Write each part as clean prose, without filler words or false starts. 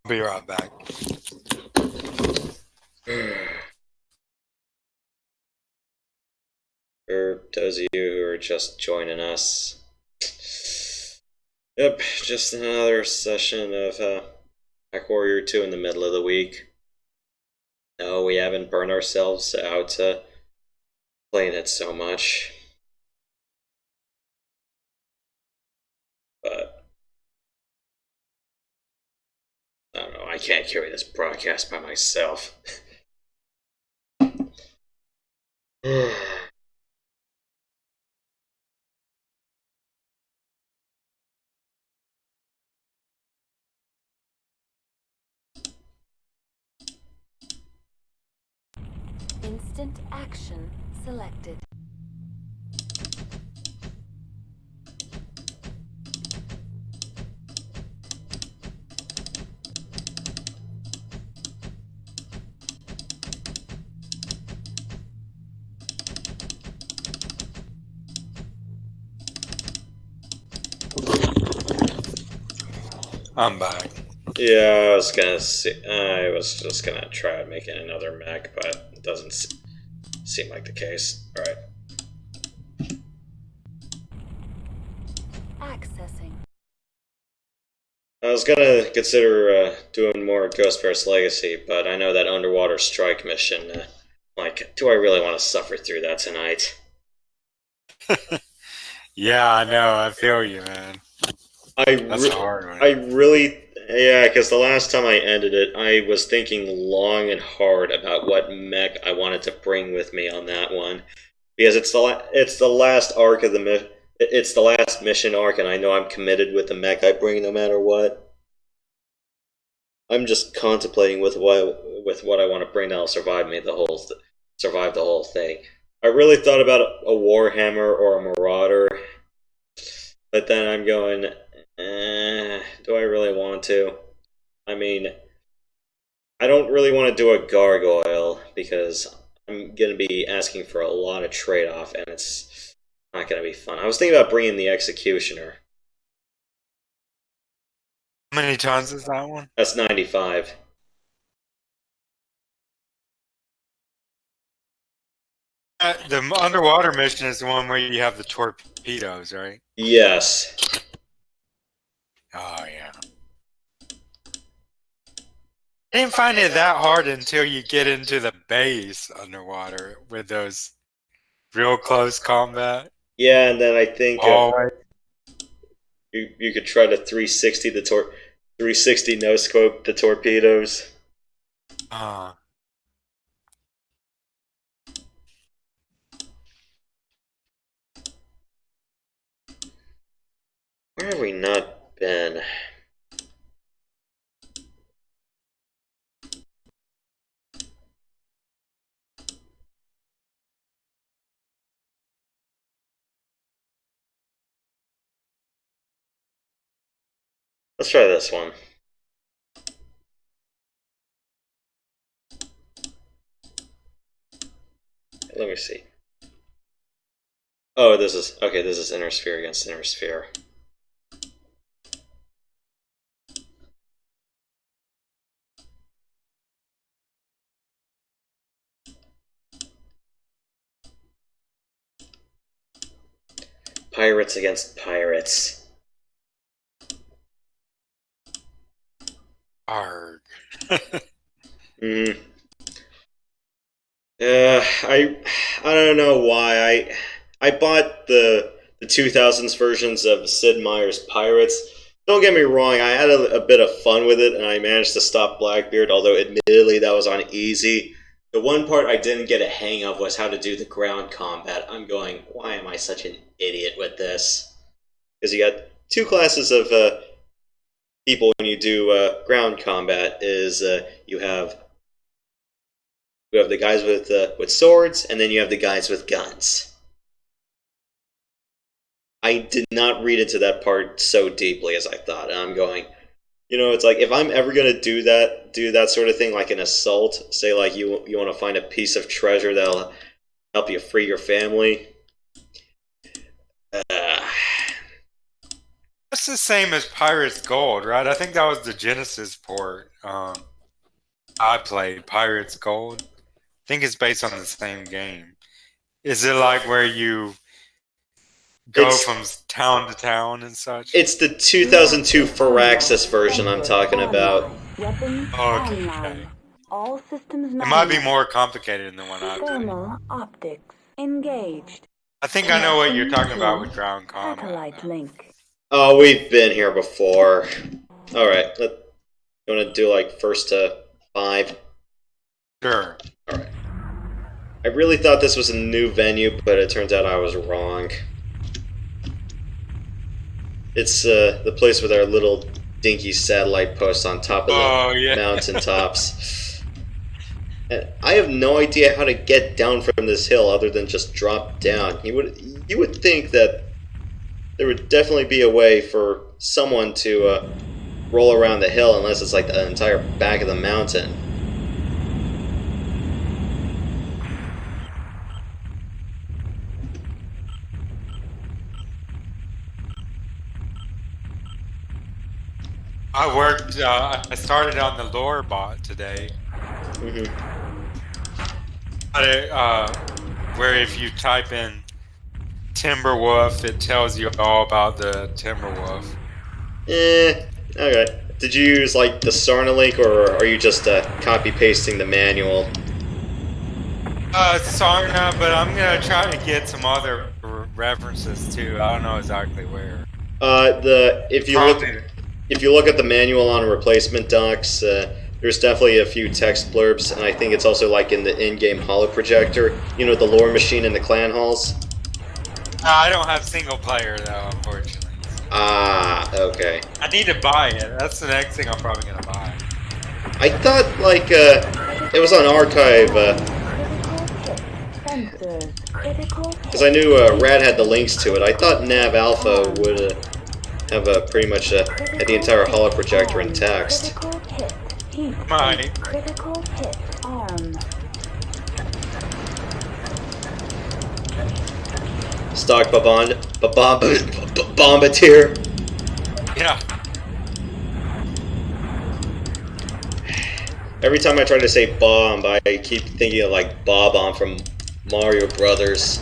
Be right back. For those of you who are just joining us, yep, just another session of MechWarrior 2 in the middle of the week. No, we haven't burned ourselves out playing it so much. But I don't know, I can't carry this broadcast by myself. Instant action selected. I'm back. Yeah, I was just gonna try making another mech, but it doesn't seem like the case. Alright. Accessing. I was gonna consider doing more Ghostbear's Legacy, but I know that underwater strike mission. Do I really want to suffer through that tonight? Yeah, I know. I feel you, man. That's a hard one. I really, yeah, because the last time I ended it, I was thinking long and hard about what mech I wanted to bring with me on that one, because it's the last arc of it's the last mission arc, and I know I'm committed with the mech I bring no matter what. I'm just contemplating with what I want to bring that'll survive the whole thing. I really thought about a Warhammer or a Marauder, but then I'm going, do I really want to? I mean, I don't really want to do a Gargoyle because I'm going to be asking for a lot of trade-off, and it's not going to be fun. I was thinking about bringing the Executioner. How many tons is that one? That's 95. The underwater mission is the one where you have the torpedoes, right? Yes. Oh, yeah. I didn't find it that hard until you get into the base underwater with those real close combat. Yeah, and then I think Always. you could try to 360 no scope the torpedoes. Where have we not been? Let's try this one. Let me see. Oh, this is Inner Sphere against Inner Sphere. Pirates against pirates. Arg. I don't know why I bought the 2000s versions of Sid Meier's Pirates. Don't get me wrong, I had a bit of fun with it, and I managed to stop Blackbeard, although admittedly that was on easy. The one part I didn't get a hang of was how to do the ground combat. I'm going, why am I such an idiot with this? Because you got two classes of people when you do ground combat. Is you have the guys with swords, and then you have the guys with guns. I did not read into that part so deeply as I thought, and I'm going, it's like if I'm ever gonna do that sort of thing, like an assault, say like you want to find a piece of treasure that'll help you free your family. That's the same as Pirates Gold, right? I think that was the Genesis port. I played Pirates Gold. I think it's based on the same game. Is it like where you go It's from town to town and such? it's the 2002 Firaxis version I'm talking about. Weapons Okay. online. All systems It might be nominal. more complicated than the one I played. Thermal optics engaged. I think I know what you're talking Connection about to with ground combat. Satellite link. Oh, we've been here before. Alright, you want to do like first to 5? Sure. Alright. I really thought this was a new venue, but it turns out I was wrong. It's the place with our little dinky satellite posts on top of the mountaintops. And I have no idea how to get down from this hill other than just drop down. You would think that there would definitely be a way for someone to roll around the hill, unless it's like the entire back of the mountain. I started on the lore bot today. Where if you type in Timberwolf, it tells you all about the Timberwolf. Okay. Did you use like the Sarna link, or are you just copy pasting the manual? Sarna, but I'm gonna try to get some other references too. I don't know exactly where. If you look at the manual on replacement docs, there's definitely a few text blurbs, and I think it's also like in the in-game holo projector. You know, the lore machine in the clan halls. I don't have single player though, unfortunately. Ah, okay. I need to buy it. That's the next thing I'm probably gonna buy. I thought like it was on archive. Because I knew Rad had the links to it. I thought Nav Alpha would have pretty much had the entire holo projector in text. Right. Critical hit arm. Stock Bombardier. Yeah. Every time I try to say bomb, I keep thinking of like Bob-omb from Mario Brothers.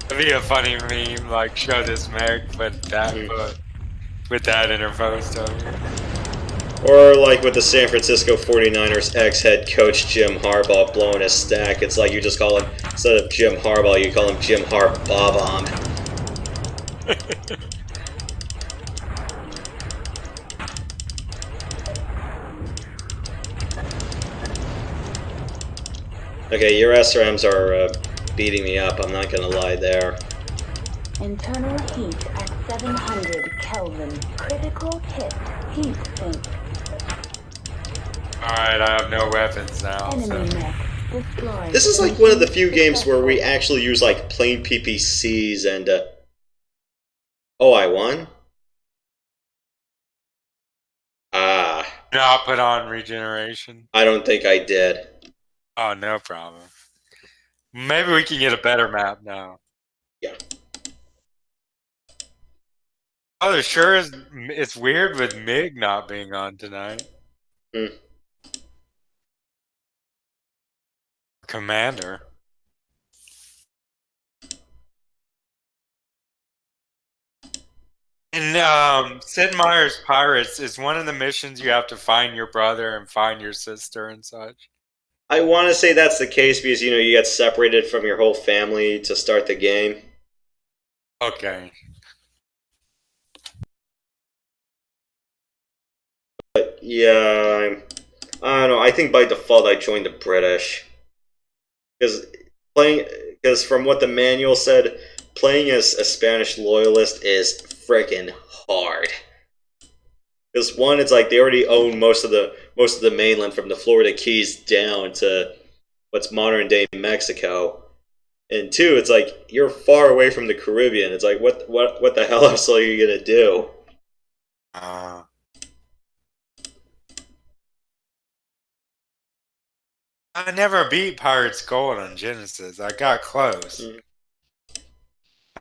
It'd be a funny meme, like show this mech with that interposed over it. Or like with the San Francisco 49ers ex-head coach Jim Harbaugh blowing his stack. It's like you just call him, instead of Jim Harbaugh, you call him Jim Bob-omb. Okay, your SRMs are beating me up, I'm not gonna lie there. Internal heat at 700 Kelvin. Critical hit. Heat sink. Alright, I have no weapons now. Enemy mech destroyed. This is like one of the few games where we actually use like plain PPCs and oh, I won? Ah. Not put on regeneration. I don't think I did. Oh, no problem. Maybe we can get a better map now. Yeah. Oh, there sure is. It's weird with Mig not being on tonight. Commander. In Sid Meier's Pirates, is one of the missions you have to find your brother and find your sister and such? I want to say that's the case because, you know, you get separated from your whole family to start the game. Okay. But yeah, I don't know. I think by default I joined the British. Because from what the manual said, playing as a Spanish loyalist is freaking hard. Because one, it's like they already own most of the mainland from the Florida Keys down to what's modern day Mexico. And two, it's like you're far away from the Caribbean. It's like what the hell else are you gonna do? I never beat Pirates Gold on Genesis. I got close.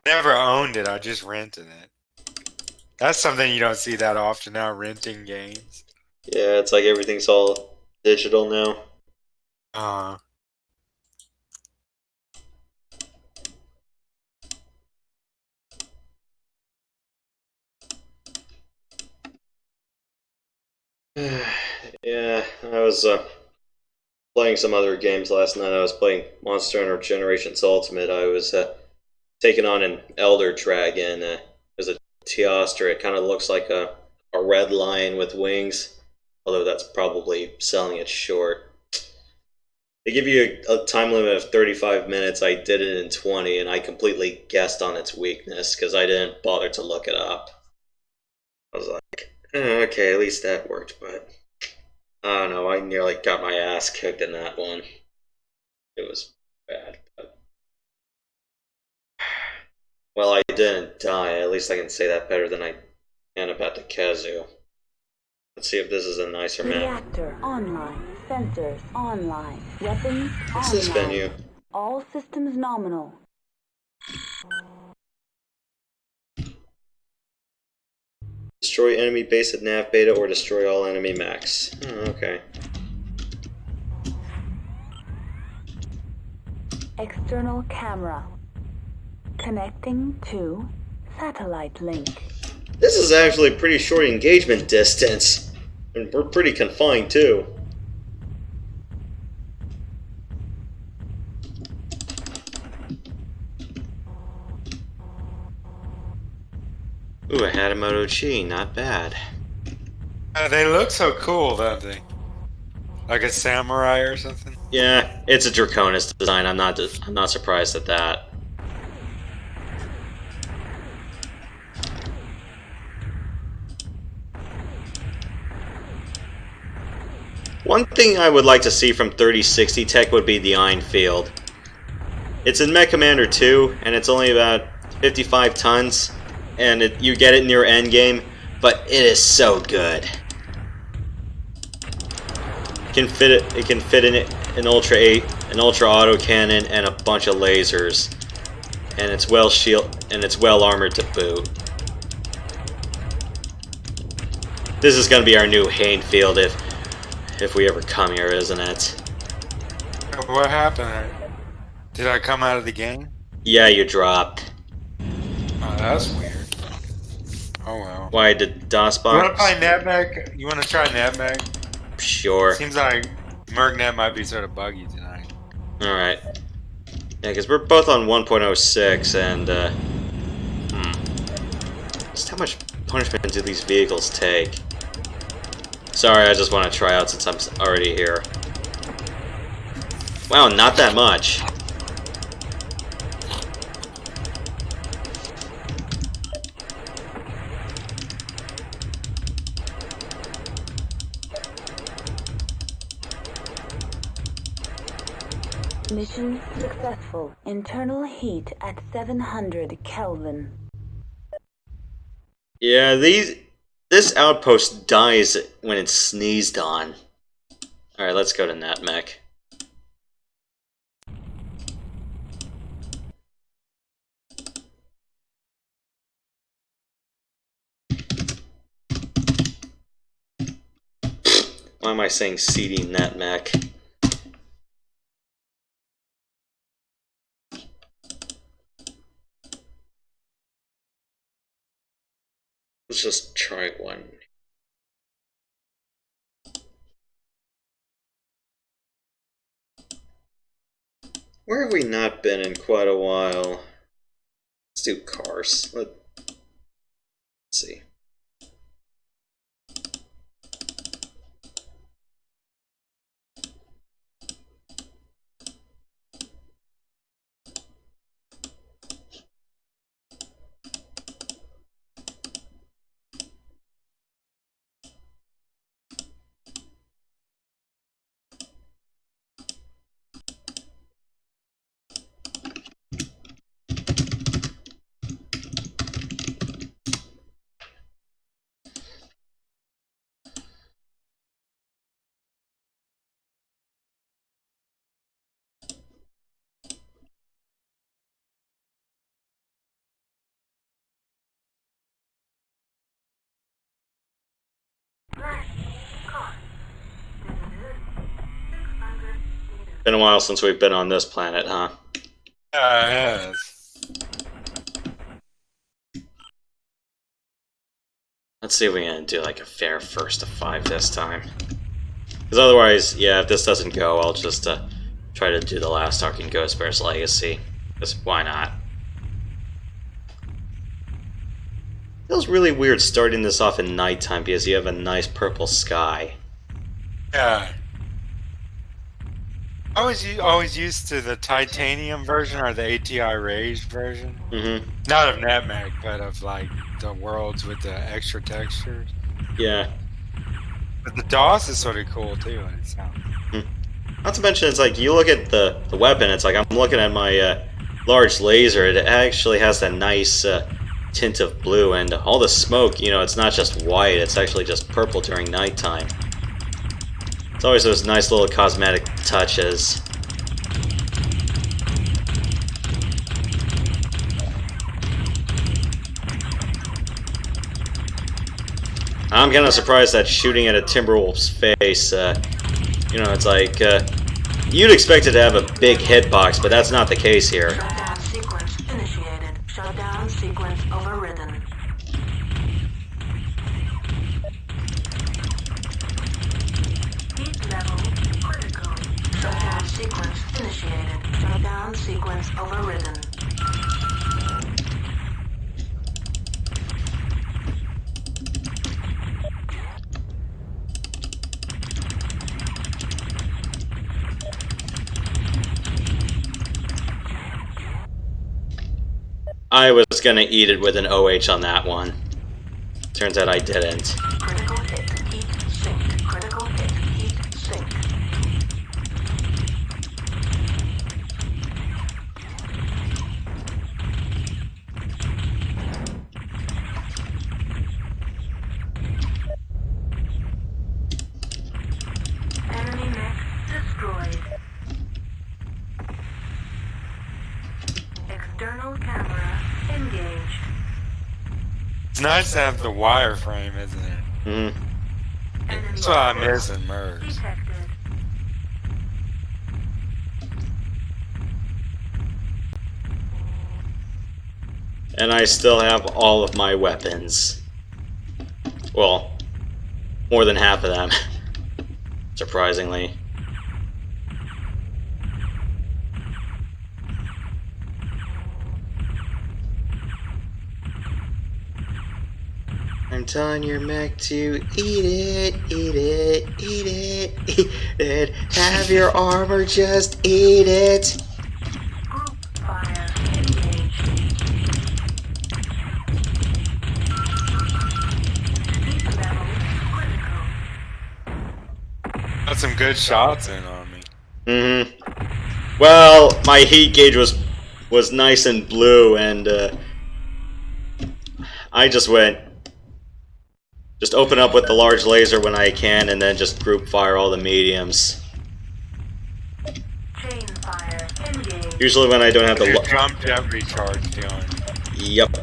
Never owned it. I just rented it. That's something you don't see that often now, renting games. Yeah, it's like everything's all digital now. Uh, Yeah, I was playing some other games last night. I was playing Monster Hunter Generations Ultimate. I was taking on an Elder Dragon. There's a Teostra. It kind of looks like a red lion with wings, although that's probably selling it short. They give you a time limit of 35 minutes. I did it in 20, and I completely guessed on its weakness because I didn't bother to look it up. I was like, okay, at least that worked, but I don't know. I nearly got my ass kicked in that one. It was bad, but well, I didn't die. At least I can say that better than I can about the Kazoo. Let's see if this is a nicer map. Reactor online. Sensors online. Weapons What's this online. venue? All systems nominal. Destroy enemy base at nav beta or destroy all enemy mechs. Oh, okay. External camera. Connecting to satellite link. This is actually a pretty short engagement distance. And we're pretty confined too. Ooh, a Hatamoto Chi, not bad. they look so cool, don't they? Like a samurai or something. Yeah, it's a Draconis design. I'm not surprised at that. One thing I would like to see from 3060 tech would be the ion field. It's in Mech Commander 2, and it's only about 55 tons, and you get it near endgame, but it is so good. It can fit in an Ultra 8, an Ultra Auto Cannon, and a bunch of lasers, and it's well armored to boot. This is going to be our new Hainfield if we ever come here, isn't it? What happened? Did I come out of the game? Yeah, you dropped. Oh, that's weird. Oh well. Why did DOSBox? You want to play NetMech? You want to try NetMech? Sure. Seems like MercNet might be sort of buggy tonight. Alright. Yeah, because we're both on 1.06, and, just how much punishment do these vehicles take? Sorry, I just want to try out since I'm already here. Wow, not that much. Mission successful. Internal heat at 700 Kelvin. Yeah, this outpost dies when it's sneezed on. Alright, let's go to NetMech. Why am I saying CD NetMech? Let's just try one. Where have we not been in quite a while? Let's do cars. Let's see. Been a while since we've been on this planet, huh? Yeah, it is. Let's see if we can do like a fair first to 5 this time. Because otherwise, yeah, if this doesn't go, I'll just try to do the last arc in Ghost Bear's Legacy. Because why not? Feels really weird starting this off in nighttime because you have a nice purple sky. Yeah. I was always used to the titanium version or the ATI Rage version. Mm-hmm. Not of NetMech, but of like the worlds with the extra textures. Yeah. But the DOS is sort of cool too. It sounds. Not to mention, it's like, you look at the weapon, it's like, I'm looking at my large laser, it actually has that nice tint of blue, and all the smoke, you know, it's not just white, it's actually just purple during nighttime. It's always those nice little cosmetic touches. I'm kind of surprised that shooting at a Timberwolf's face, you know, it's like, you'd expect it to have a big hitbox, but that's not the case here. Shutdown sequence initiated. Shutdown sequence overridden. Heat level critical. Shutdown sequence initiated. Shutdown sequence overridden. I was gonna eat it with an OH on that one. Turns out I didn't. Critical hit. Heat sink. Critical hit. Heat sink. Enemy mech destroyed. External camera engaged. It's nice to have the wireframe, isn't it? Mm-hmm. Enemy That's what I miss in MERS. detected. And I still have all of my weapons. Well, more than half of them. Surprisingly. I'm telling your mech to eat it, eat it, eat it, eat it. Have your armor, just eat it. Group fire engaged. Heat level critical. Got some good shots in on me. Mm-hmm. Well, my heat gauge was nice and blue, and I just open up with the large laser when I can, and then just group fire all the mediums. Chain fire engaged. Usually when I don't have Your the jump jet recharge doing. Yep.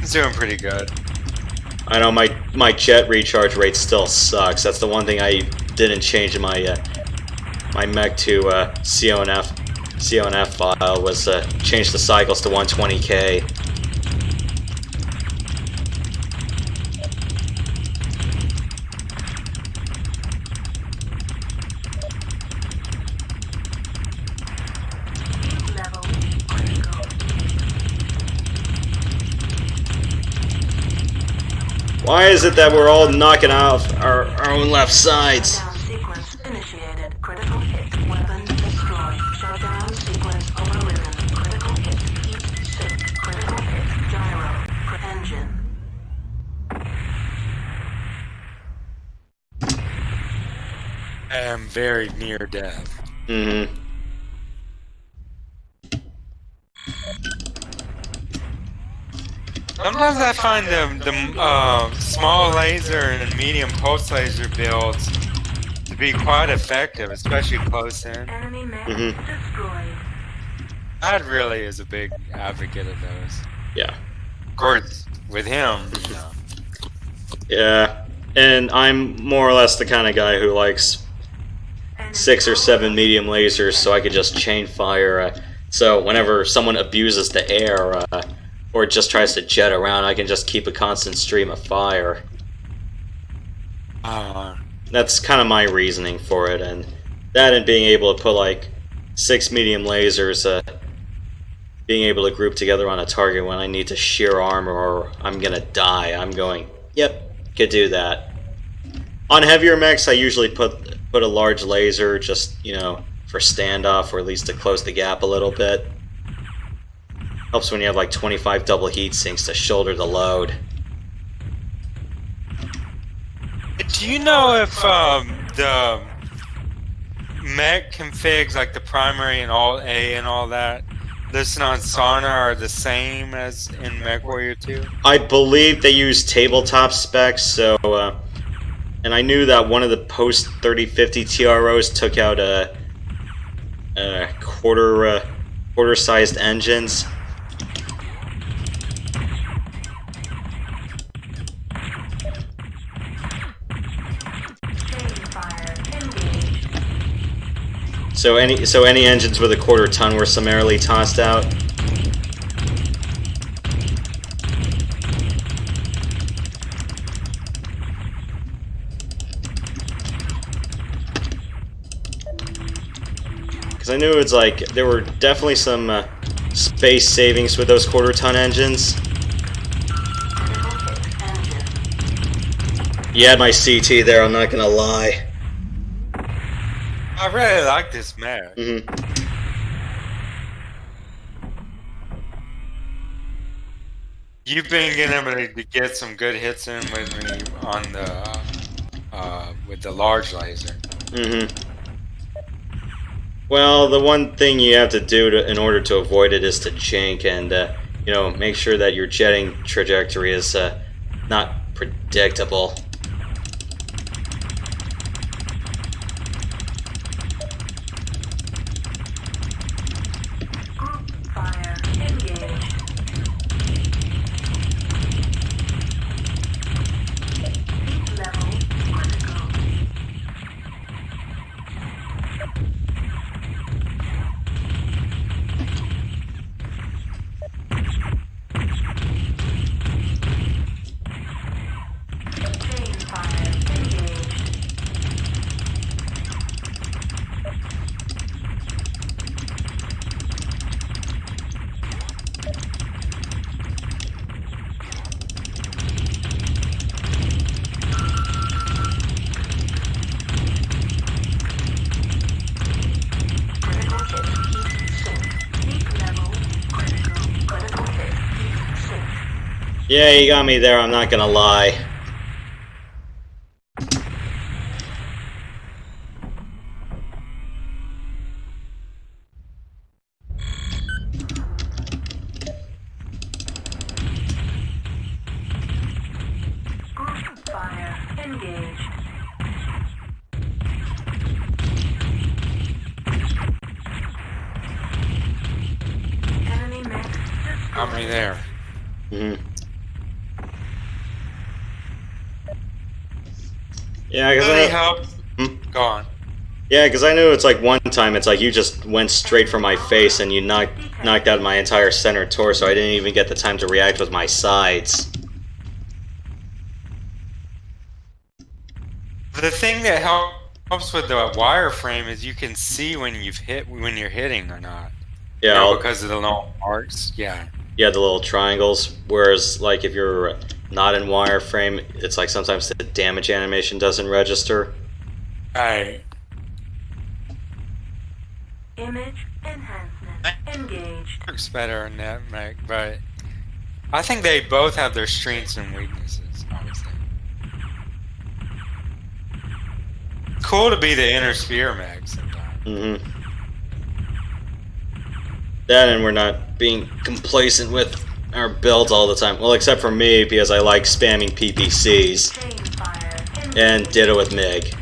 It's doing pretty good. I know my jet recharge rate still sucks. That's the one thing I didn't change in my my mech to CONF file was change the cycles to 120K. Heat level critical. Why is it that we're all knocking off our own left sides? Shutdown sequence initiated. Critical hit. Weapon destroyed. Shutdown sequence overridden. Critical hit. Heat sink. Critical hit. Gyro. Engine. I am very near death. Mm-hmm. Sometimes I find the small laser and medium pulse laser builds to be quite effective, especially close in. Enemy mech Mhm. destroyed. Dad really is a big advocate of those. Yeah. Of course, with him, you know. Yeah. And I'm more or less the kind of guy who likes 6 or 7 medium lasers so I could just chain fire. So whenever someone abuses the air or just tries to jet around, I can just keep a constant stream of fire. That's kind of my reasoning for it, and that and being able to put like 6 medium lasers, being able to group together on a target when I need to shear armor or I'm gonna die. I'm going, yep, could do that. On heavier mechs, I usually put a large laser just, you know, for standoff or at least to close the gap a little bit. Helps when you have like 25 double heat sinks to shoulder the load. Do you know if the mech configs, like the primary and all A and all that, listed on Sauna are the same as in MechWarrior 2? I believe they use tabletop specs, so, and I knew that one of the post 3050 TROs took out a quarter-sized engines. So any engines with a quarter ton were summarily tossed out. Because I knew it's like there were definitely some space savings with those quarter ton engines. You had my CT there, I'm not gonna lie. I really like this mech. You've been getting able to get some good hits in with me on the with the large laser. Well, the one thing you have to do in order to avoid it is to jink and you know, make sure that your jetting trajectory is not predictable. Yeah, you got me there, I'm not gonna lie. Fire engaged. Enemy mech destroyed. Got me there. Yeah, because Really help. Go on. Yeah, because I knew it's like one time it's like you just went straight for my face and you knocked out my entire center torso. I didn't even get the time to react with my sides. The thing that helps with the wireframe is you can see when you're hitting or not. Yeah, You know, because of the little marks. Yeah. yeah, the little triangles. Whereas, like, if you're not in wireframe, it's like sometimes the damage animation doesn't register. Right. Image enhancement engaged. Works better in NetMech, but I think they both have their strengths and weaknesses, I would say. Cool to be the inner sphere mech sometimes. That and we're not being complacent with our builds all the time. Well, except for me, because I like spamming PPCs. Chain fire engaged. And ditto with MiG.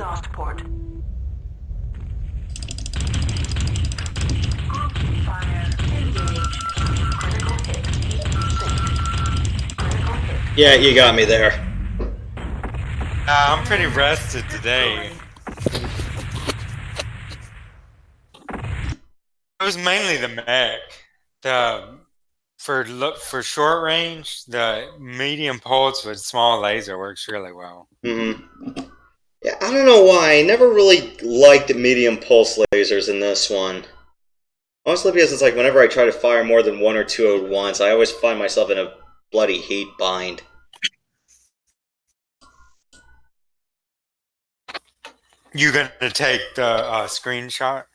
exhaust port. Group fire engaged. Critical hit. Heat sink. Critical hit. Yeah, you got me there. I'm pretty rested today. It was mainly the mech. For short range, the medium pulse with small laser works really well. Yeah, I don't know why. I never really liked the medium pulse lasers in this one. Mostly because it's like whenever I try to fire more than one or two at once, I always find myself in a bloody heat bind. You gonna take the screenshot?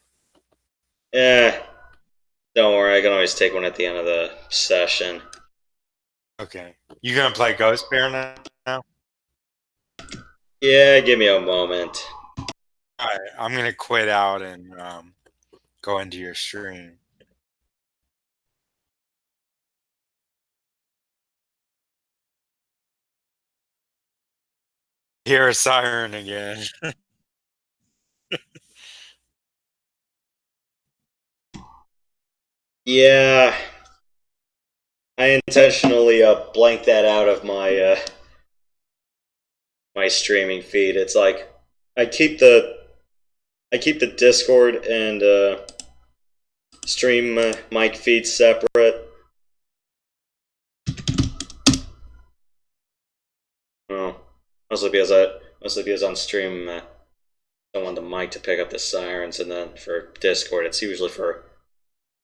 Don't worry, I can always take one at the end of the session. Okay. You gonna play Ghost Bear now? Yeah, give me a moment. Alright, I'm gonna quit out and go into your stream. Hear a siren again. Yeah, I intentionally blanked that out of my my streaming feed. It's like I keep the Discord and stream mic feed separate. Oh, mostly because on stream I don't want the mic to pick up the sirens, and then for Discord it's usually for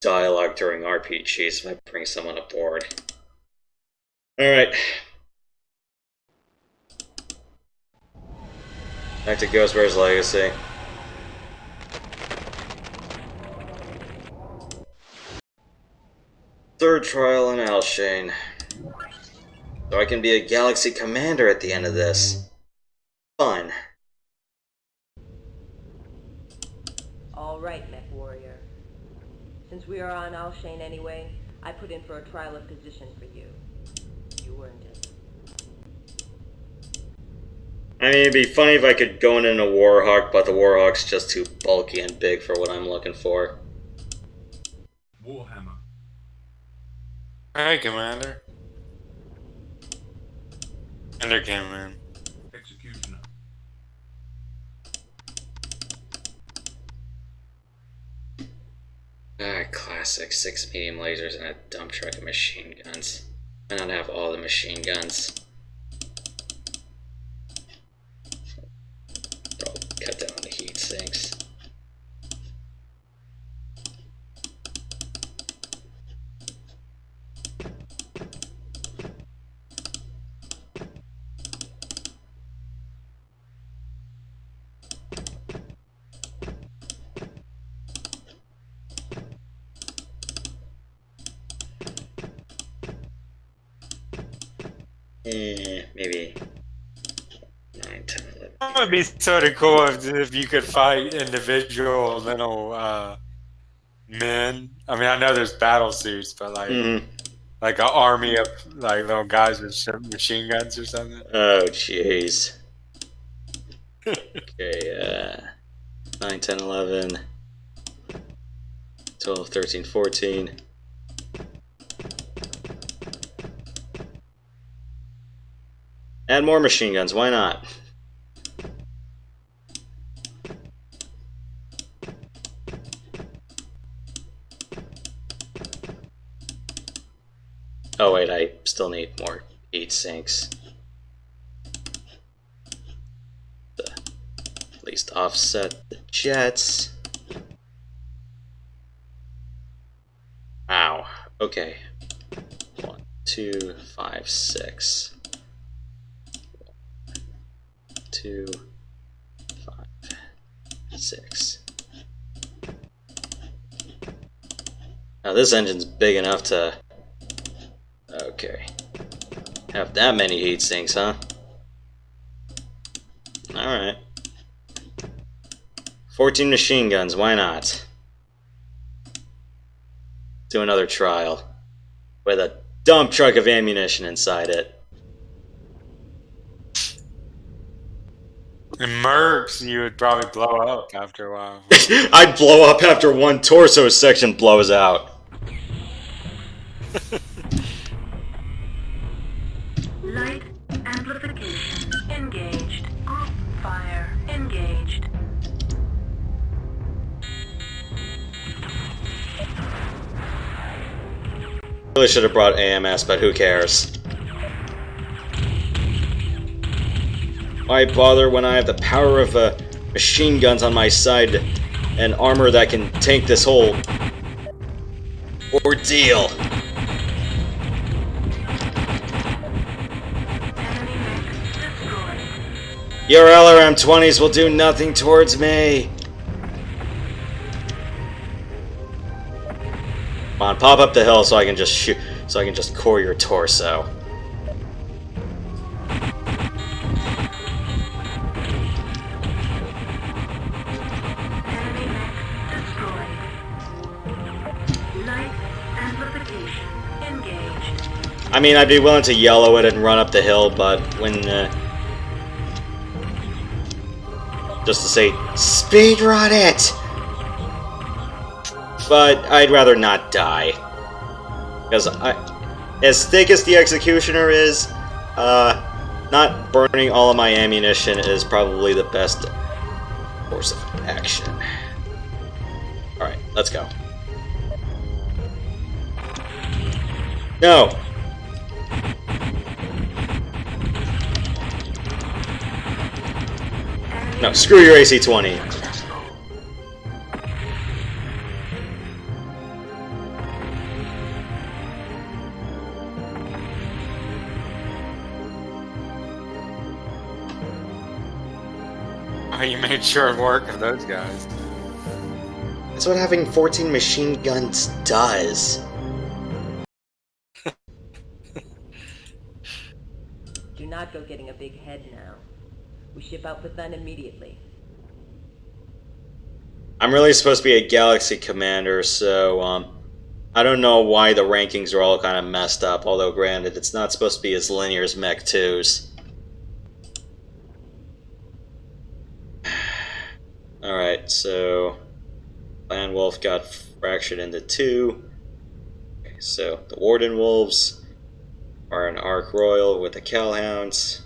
dialogue during RPGs if I bring someone aboard. Alright. Back to Ghostware's Legacy. Third trial on Alshane. So I can be a Galaxy Commander at the end of this. Fun. Alright, MechWarrior. Since we are on Alshane anyway, I put in for a trial of position for you. You earned it. I mean, it'd be funny if I could go in a Warhawk, but the Warhawk's just too bulky and big for what I'm looking for. Warhammer. Hey, Commander. Commander came in. Executioner. Classic. 6 medium lasers and a dump truck of machine guns. I don't have all the machine guns. I'll cut down the heat sinks. Maybe 9, 10, 11. It would be sort of cool if you could fight individual little men. I mean, I know there's battle suits, but like an army of like little guys with machine guns or something. Oh, jeez. Okay, 9, 10, 11, 12, 13, 14. Add more machine guns, why not? Oh wait, I still need more heat sinks. At least offset the jets. Ow. Okay. 1, 2, 5, 6. 2, 5, 6. Now this engine's big enough to... Okay. Have that many heat sinks, huh? Alright. 14 machine guns, why not? Do another trial. With a dump truck of ammunition inside it. In Mercs, you would probably blow up after a while. I'd blow up after one torso section blows out. Light amplification engaged. Group fire engaged. Really should have brought AMS, but who cares? Why bother when I have the power of machine guns on my side and armor that can tank this whole ordeal? Enemy mech destroyed. Your LRM-20s will do nothing towards me. Come on, pop up the hill so I can just shoot, so I can just core your torso. Enemy mech destroyed. Light amplification engaged. I mean, I'd be willing to yellow it and run up the hill, but when, just to say, speedrun it! But I'd rather not die. Because as thick as the Executioner is, not burning all of my ammunition is probably the best course of action. Alright, let's go. No! No, screw your AC-20. Oh, you made short work of those guys. That's what having 14 machine guns does. Do not go getting a big head now. We ship out for Thun immediately. I'm really supposed to be a Galaxy Commander, so, I don't know why the rankings are all kind of messed up, although granted, it's not supposed to be as linear as Mech 2's. Alright, so Clan Wolf got fractured into two. Okay, so the Warden Wolves are an Ark Royal with the Calhounds.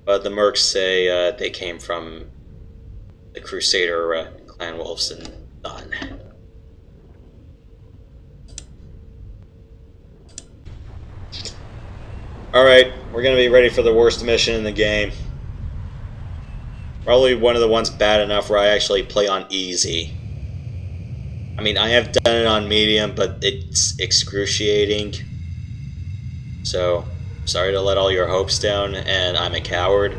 But the Mercs say they came from the Crusader Clan Wolves and Thun. Alright, we're gonna be ready for the worst mission in the game. Probably one of the ones bad enough where I actually play on easy. I mean, I have done it on medium, but it's excruciating. So, sorry to let all your hopes down, and I'm a coward.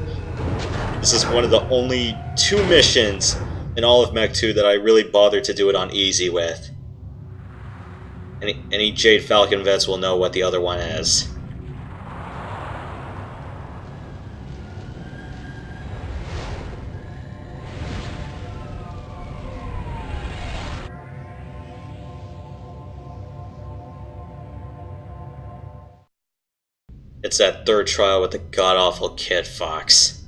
This is one of the only 2 missions in all of Mech 2 that I really bothered to do it on easy with. Any Jade Falcon vets will know what the other one is. It's that third trial with the god-awful Kid Fox.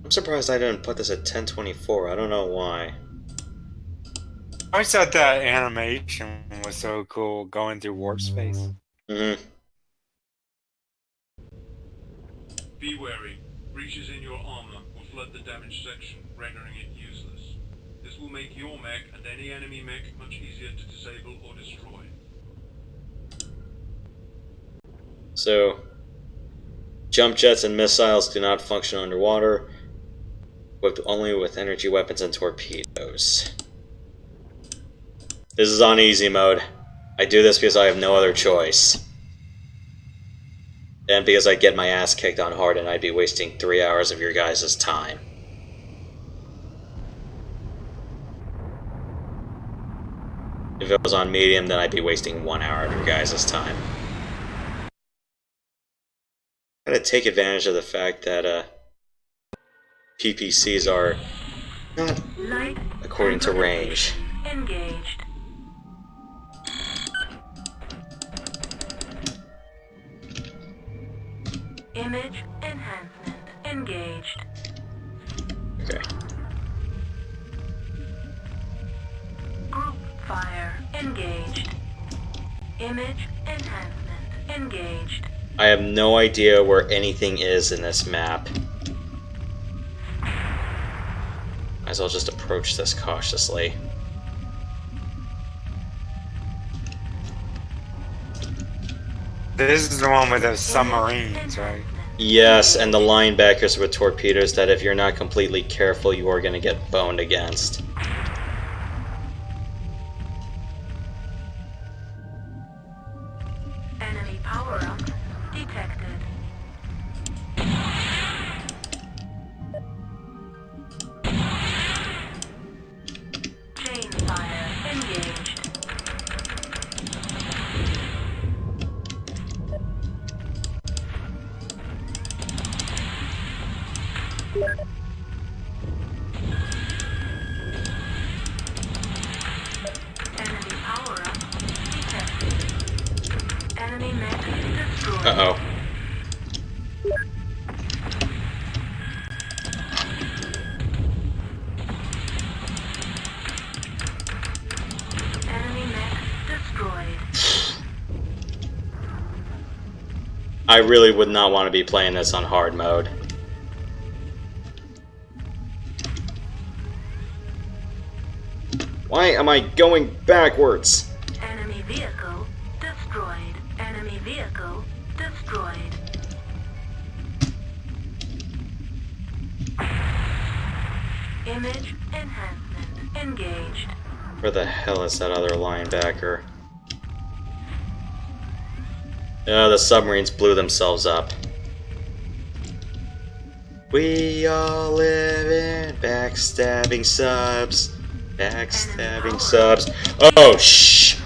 I'm surprised I didn't put this at 1024. I don't know why. I always thought that animation was so cool, going through warp space. Mm-hmm. Be wary. Breaches in your armor will flood the damaged section, rendering it useless. This will make your mech and any enemy mech much easier to disable or destroy. So, jump jets and missiles do not function underwater, equipped only with energy weapons and torpedoes. This is on easy mode. I do this because I have no other choice. And because I'd get my ass kicked on hard and I'd be wasting 3 hours of your guys' time. If it was on medium, then I'd be wasting 1 hour of your guys' time. I gotta take advantage of the fact that PPCs are not Light according to range. engaged. Image enhancement engaged. Okay. Group fire engaged. Image enhancement engaged. I have no idea where anything is in this map. Might as well just approach this cautiously. This is the one with the submarines, right? Yes, and the linebackers with torpedoes that if you're not completely careful, you are going to get boned against. Enemy power-up detected. Chain fire engaged. Enemy power-up detected. Enemy mech destroyed. Uh-oh. Enemy mech destroyed. I really would not want to be playing this on hard mode. Why am I going backwards? Enemy vehicle destroyed. Enemy vehicle destroyed. Image enhancement engaged. Where the hell is that other linebacker? Oh, the submarines blew themselves up. We all live in backstabbing subs. Backstabbing subs. Oh, shh!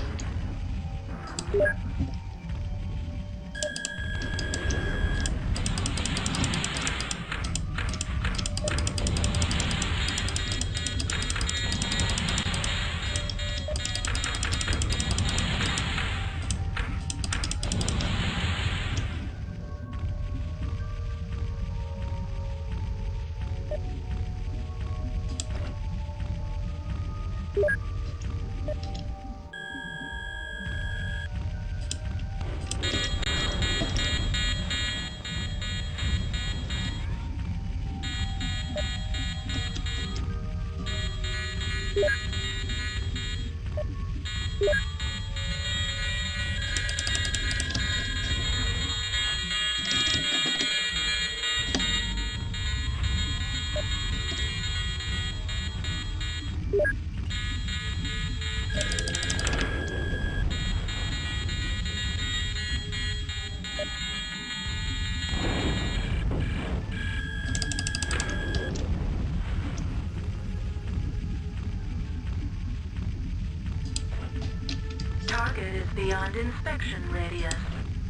Target is beyond inspection radius.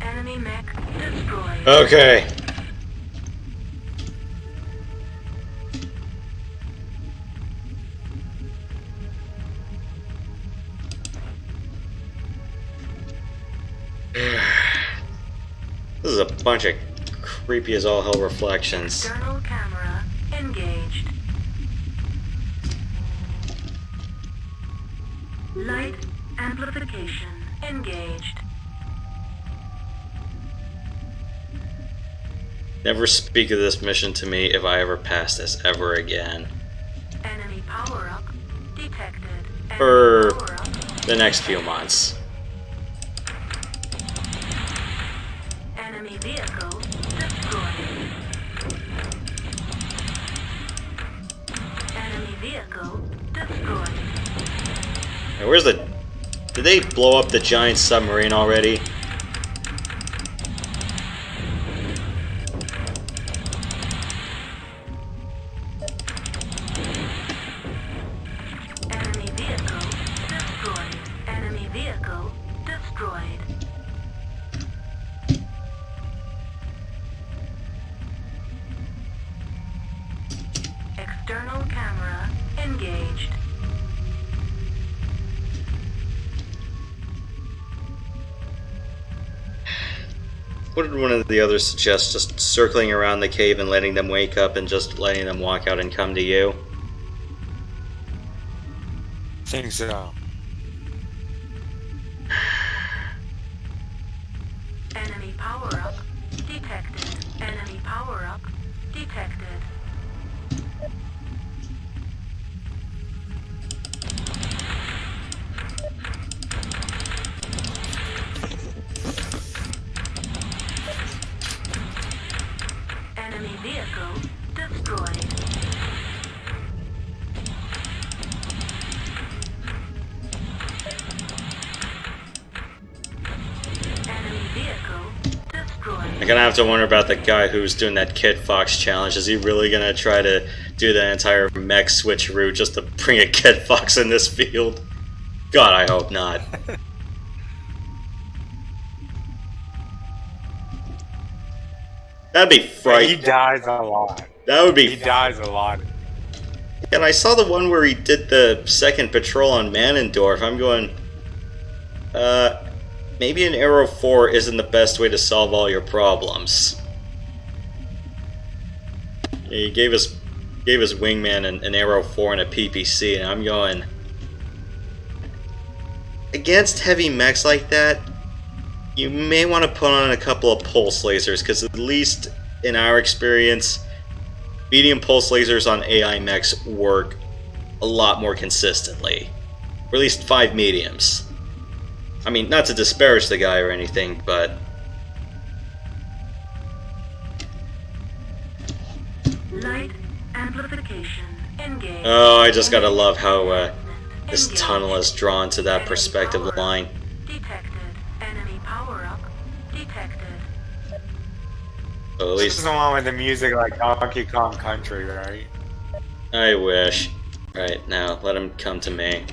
Enemy mech destroyed. Okay. This is a bunch of creepy as all hell reflections. External camera engaged. Light amplification engaged. Never speak of this mission to me if I ever pass this ever again. Enemy power-up detected. Enemy For power-up. the next few months. Enemy vehicle destroyed. Enemy vehicle destroyed. Hey, where's the... Did they blow up the giant submarine already? Enemy vehicle destroyed. Enemy vehicle destroyed. External camera engaged. what did one of the others suggest? Just circling around the cave and letting them wake up and just letting them walk out and come to you? Think so. Enemy power-up detected. Enemy power-up detected. Enemy vehicle destroyed. Enemy vehicle destroyed. I'm gonna have to wonder about the guy who's doing that Kit Fox challenge. Is he really gonna try to do the entire mech switcheroo just to bring a Kit Fox in this field? God, I hope not. That'd be He frightening. dies a lot. That would He be. dies a lot. And I saw the one where he did the second patrol on Manendorf. I'm going, maybe an Arrow 4 isn't the best way to solve all your problems. Yeah, he gave his wingman an Arrow 4 and a PPC, and I'm going, against heavy mechs like that, you may want to put on a couple of pulse lasers, because at least in our experience, medium pulse lasers on AI mechs work a lot more consistently. Or at least 5 mediums. I mean, not to disparage the guy or anything, but... Light amplification engaged. Oh, I just gotta love how this tunnel is drawn to that perspective line. Detected. Enemy power-up detected. So at This is least the one with the music like Donkey Kong Country, right? I wish. Right, now, let him come to me.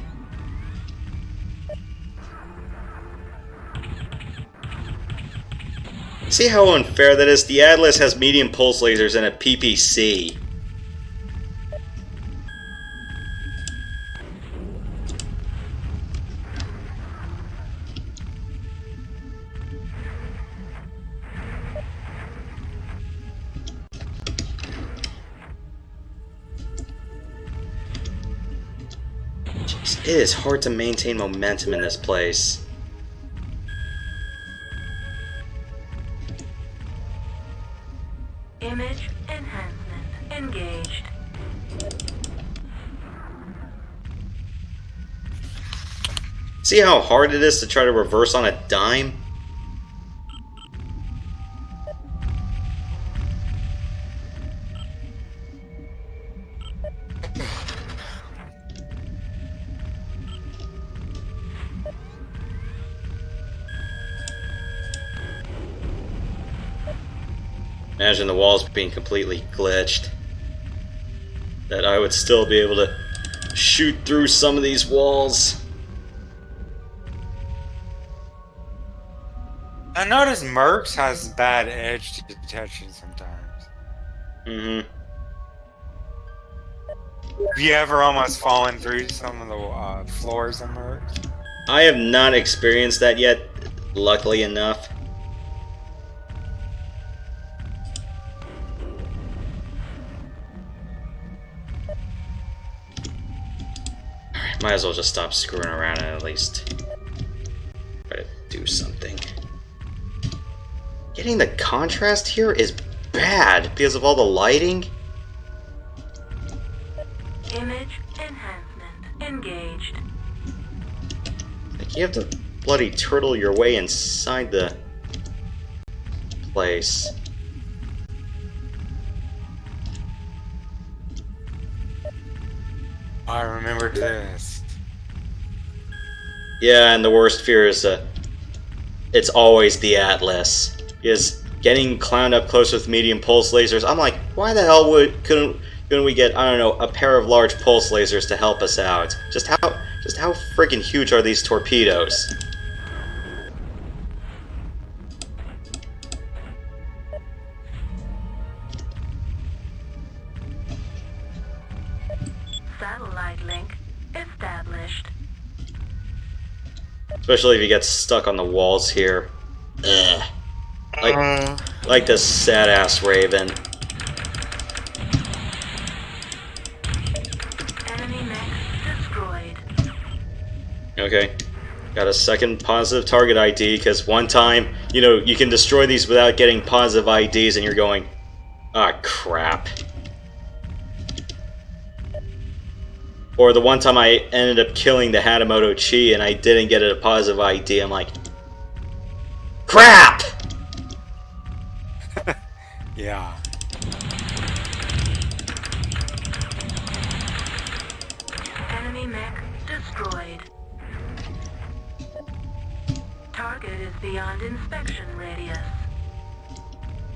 See how unfair that is? The Atlas has medium pulse lasers and a PPC. Jeez, it is hard to maintain momentum in this place. Image enhancement engaged. See how hard it is to try to reverse on a dime? Imagine the walls being completely glitched. That I would still be able to shoot through some of these walls. I noticed Mercs has bad edge detection sometimes. Mm-hmm. Have you ever almost fallen through some of the floors in Mercs? I have not experienced that yet, luckily enough. Alright, might as well just stop screwing around and at least try to do something. Getting the contrast here is bad because of all the lighting. Image enhancement engaged. Like you have to bloody turtle your way inside the place. I remember this. Yeah, and the worst fear is it's always the Atlas. Is getting clowned up close with medium pulse lasers. I'm like, why the hell couldn't we get, I don't know, a pair of large pulse lasers to help us out? Just how freaking huge are these torpedoes? Satellite link established. Especially if you get stuck on the walls here. Ugh. Like this sad-ass Raven. Enemy mech destroyed. Okay. Got a second positive target ID, because one time, you know, you can destroy these without getting positive IDs, and you're going, ah, crap. Or the one time I ended up killing the Hatamoto Chi, and I didn't get a positive ID, I'm like, crap! Yeah. Enemy mech destroyed. Target is beyond inspection radius.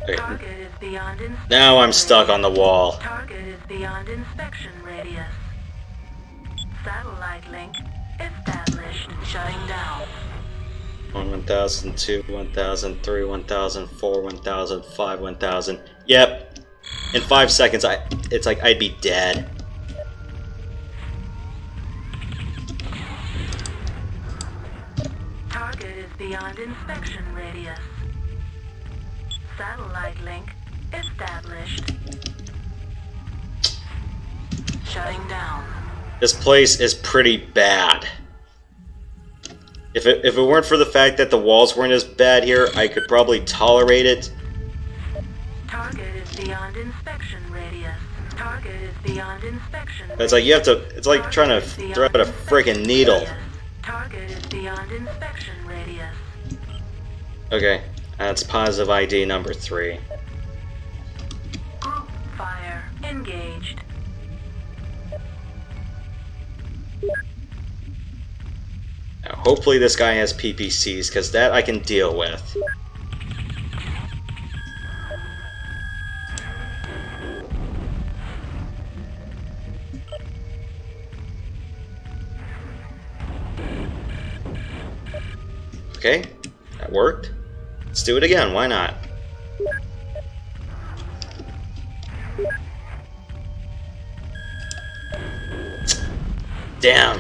Okay. Target is beyond inspection. Now I'm stuck on the wall. Target is beyond inspection radius. Satellite link established. Shutting down. 1000, 2, 1000, 3, 1004, 1005, 1000. Yep. In 5 seconds, it's like I'd be dead. Target is beyond inspection radius. Satellite link established. Shutting down. This place is pretty bad. If it weren't for the fact that the walls weren't as bad here, I could probably tolerate it. Target is beyond inspection radius. Target is beyond inspection. But it's like you have to. It's like trying to thread a freaking needle. Target is beyond inspection radius. Okay, that's positive ID number 3. Group fire engaged. Now, hopefully this guy has PPCs, because that I can deal with. Okay, that worked. Let's do it again, why not? Damn.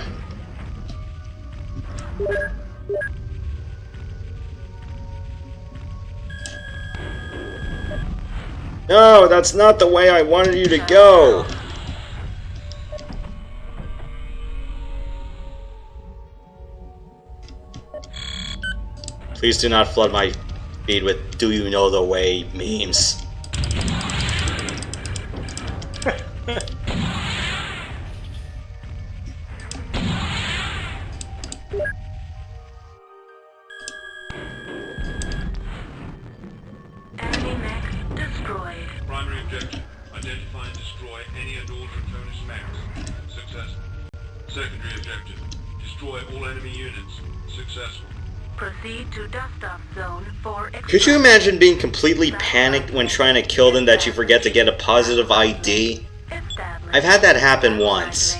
No, that's not the way I wanted you to go. Please do not flood my feed with "Do you know the way" memes. Enemy mech destroyed. Primary objective: identify and destroy any and all Draconis mechs. Successful. Secondary objective: destroy all enemy units. Successful. Proceed to dust-off zone for Could you imagine being completely panicked when trying to kill them that you forget to get a positive ID? I've had that happen once.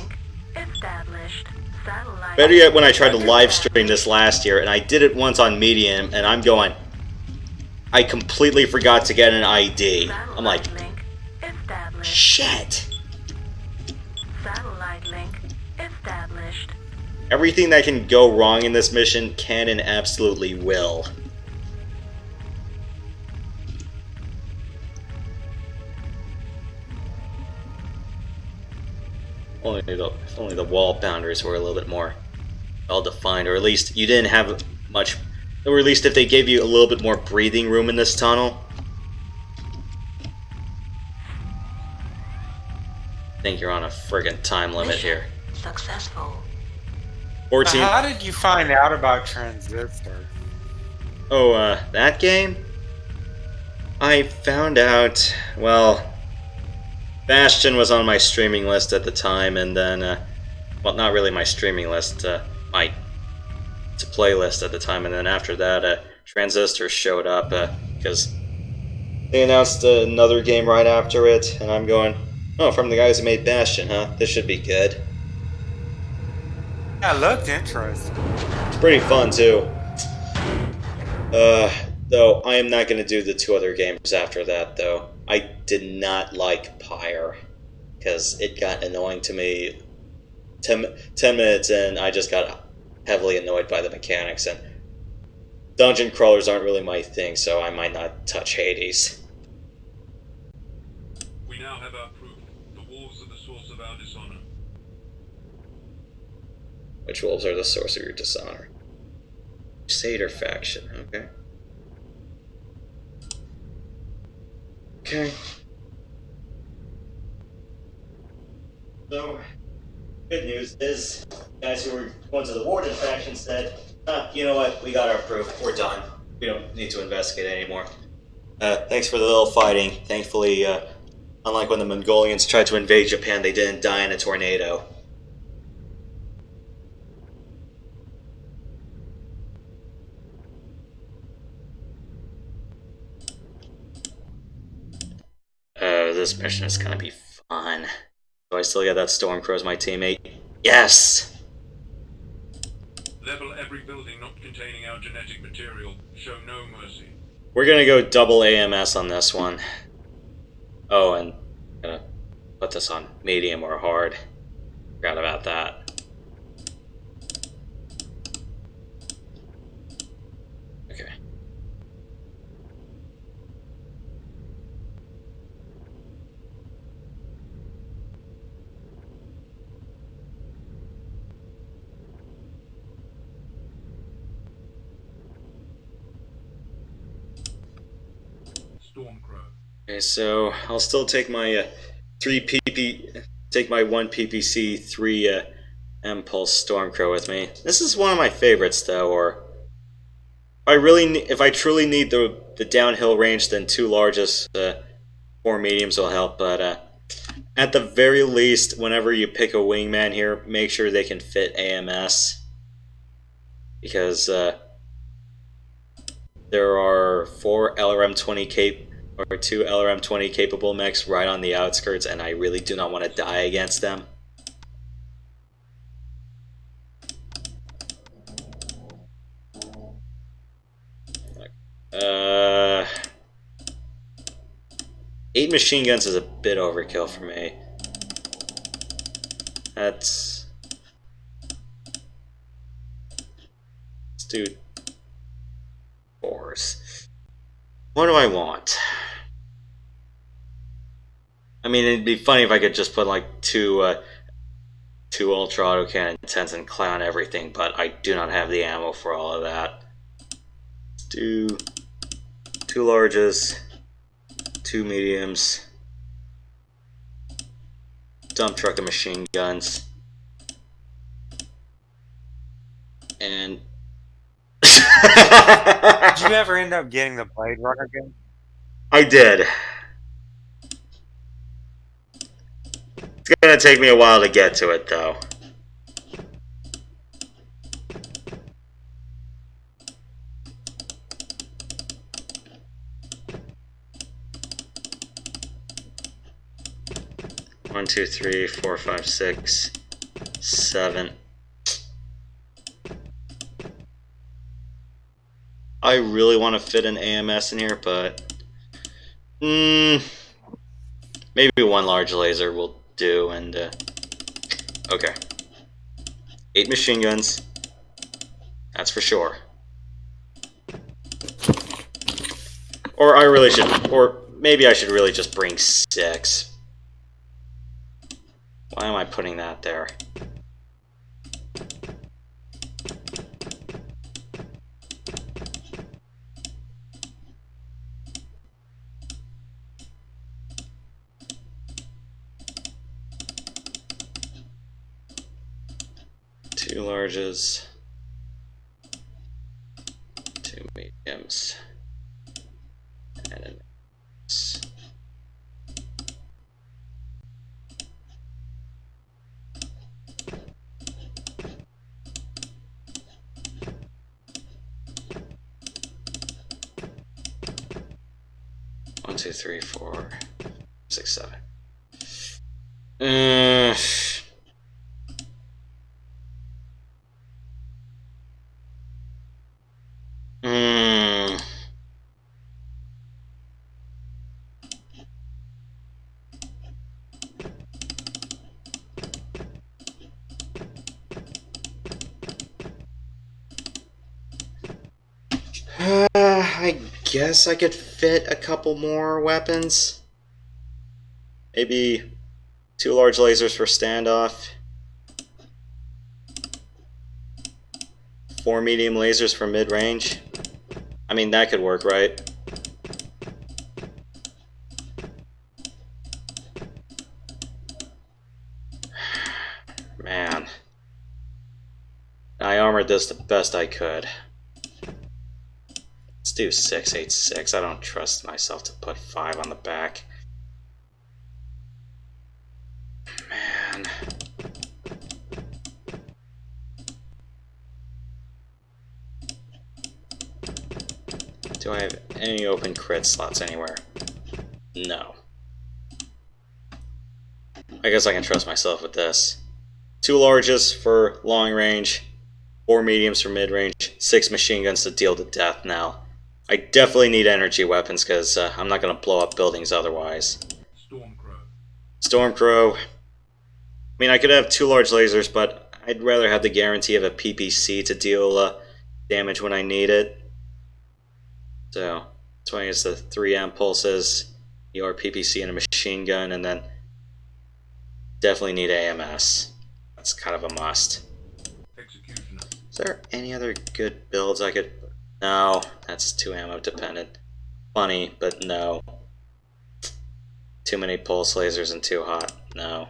Better yet, when I tried to live stream this last year, and I did it once on Medium, and I'm going, I completely forgot to get an ID. I'm like, shit. Satellite link established. Everything that can go wrong in this mission can and absolutely will. If only the wall boundaries were a little bit more well defined, or at least you didn't have much, or at least if they gave you a little bit more breathing room in this tunnel. I think you're on a friggin' time limit here. Successful. 14. How did you find out about Transistor? Oh, that game? I found out, well, Bastion was on my streaming list at the time, and then, well, not really my streaming list, my to-play list at the time, and then after that, Transistor showed up, because they announced another game right after it, and I'm going, oh, from the guys who made Bastion, huh? This should be good. Yeah, it looked interesting. It's pretty fun, too. Though, I am not going to do the 2 other games after that, though. I did not like Pyre, because it got annoying to me 10 minutes in. I just got heavily annoyed by the mechanics, and dungeon crawlers aren't really my thing, so I might not touch Hades. We now have our proof. The wolves are the source of our dishonor. Which wolves are the source of your dishonor? Crusader faction, okay. Okay. So, good news is, guys who were going to the Warden faction said, you know what, we got our proof, we're done. We don't need to investigate anymore. Thanks for the little fighting. Thankfully, unlike when the Mongolians tried to invade Japan, they didn't die in a tornado. This mission is gonna be fun. So I still got that Stormcrow as my teammate. Yes! Level every building not containing our genetic material. Show no mercy. We're gonna go double AMS on this one. Oh, and I'm gonna put this on medium or hard. Forgot about that. Okay. Stormcrow. Okay, so I'll still take my take my 1 PPC 3 Impulse Stormcrow with me. This is one of my favorites though, or if I truly need the downhill range, then 2 largest 4 mediums will help, but at the very least, whenever you pick a wingman here, make sure they can fit AMS. Because there are 4 LRM-20 or 2 LRM-20 capable mechs right on the outskirts, and I really do not want to die against them. Uh, 8 machine guns is a bit overkill for me. Let's do 4s. What do I want? I mean, it'd be funny if I could just put like two ultra autocannon 10s and clown everything, but I do not have the ammo for all of that. Let's do 2 larges, 2 mediums, dump truck of machine guns, and Did you ever end up getting the Blade Runner game? I did. It's gonna take me a while to get to it, though. One, two, three, four, five, 6, 7. I really want to fit an AMS in here, but maybe 1 large laser will do. And okay, 8 machine guns. That's for sure. Or maybe I should really just bring 6. Why am I putting that there? Two larges, 2 mediums, and an X. One, two, three, 4, 6, 7. I guess I could fit a couple more weapons. Maybe 2 large lasers for standoff. 4 medium lasers for mid-range. I mean, that could work, right? Man. I armored this the best I could. Let's do 686. I don't trust myself to put 5 on the back. Man. Do I have any open crit slots anywhere? No. I guess I can trust myself with this. 2 larges for long range, 4 mediums for mid range, 6 machine guns to deal to death now. I definitely need energy weapons because I'm not going to blow up buildings otherwise. Stormcrow. I mean, I could have 2 large lasers, but I'd rather have the guarantee of a PPC to deal damage when I need it. So, that's why it's the 3 impulses, your PPC and a machine gun, and then definitely need AMS. That's kind of a must. Is there any other good builds I could... No, that's too ammo dependent. Funny, but no. Too many pulse lasers and too hot. No.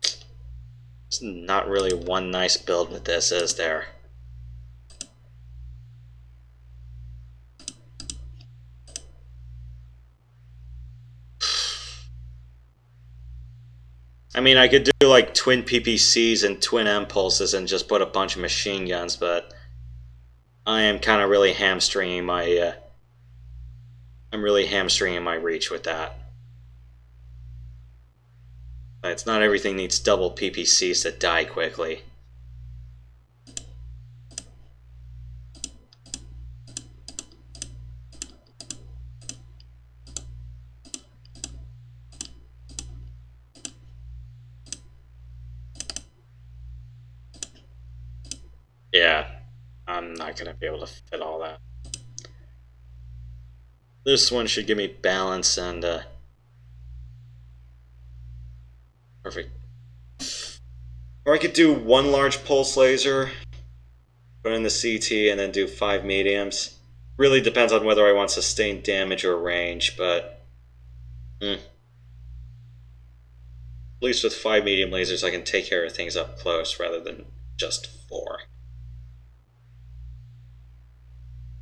There's not really one nice build with this, is there? I mean, I could do like twin PPCs and twin impulses and just put a bunch of machine guns, but I am kind of really hamstringing my I'm really hamstringing my reach with that. It's not everything needs double PPCs to die quickly. Yeah, I'm not going to be able to fit all that. This one should give me balance and perfect. Or I could do 1 large pulse laser, put in the CT, and then do 5 mediums. Really depends on whether I want sustained damage or range, but at least with 5 medium lasers I can take care of things up close rather than just 4.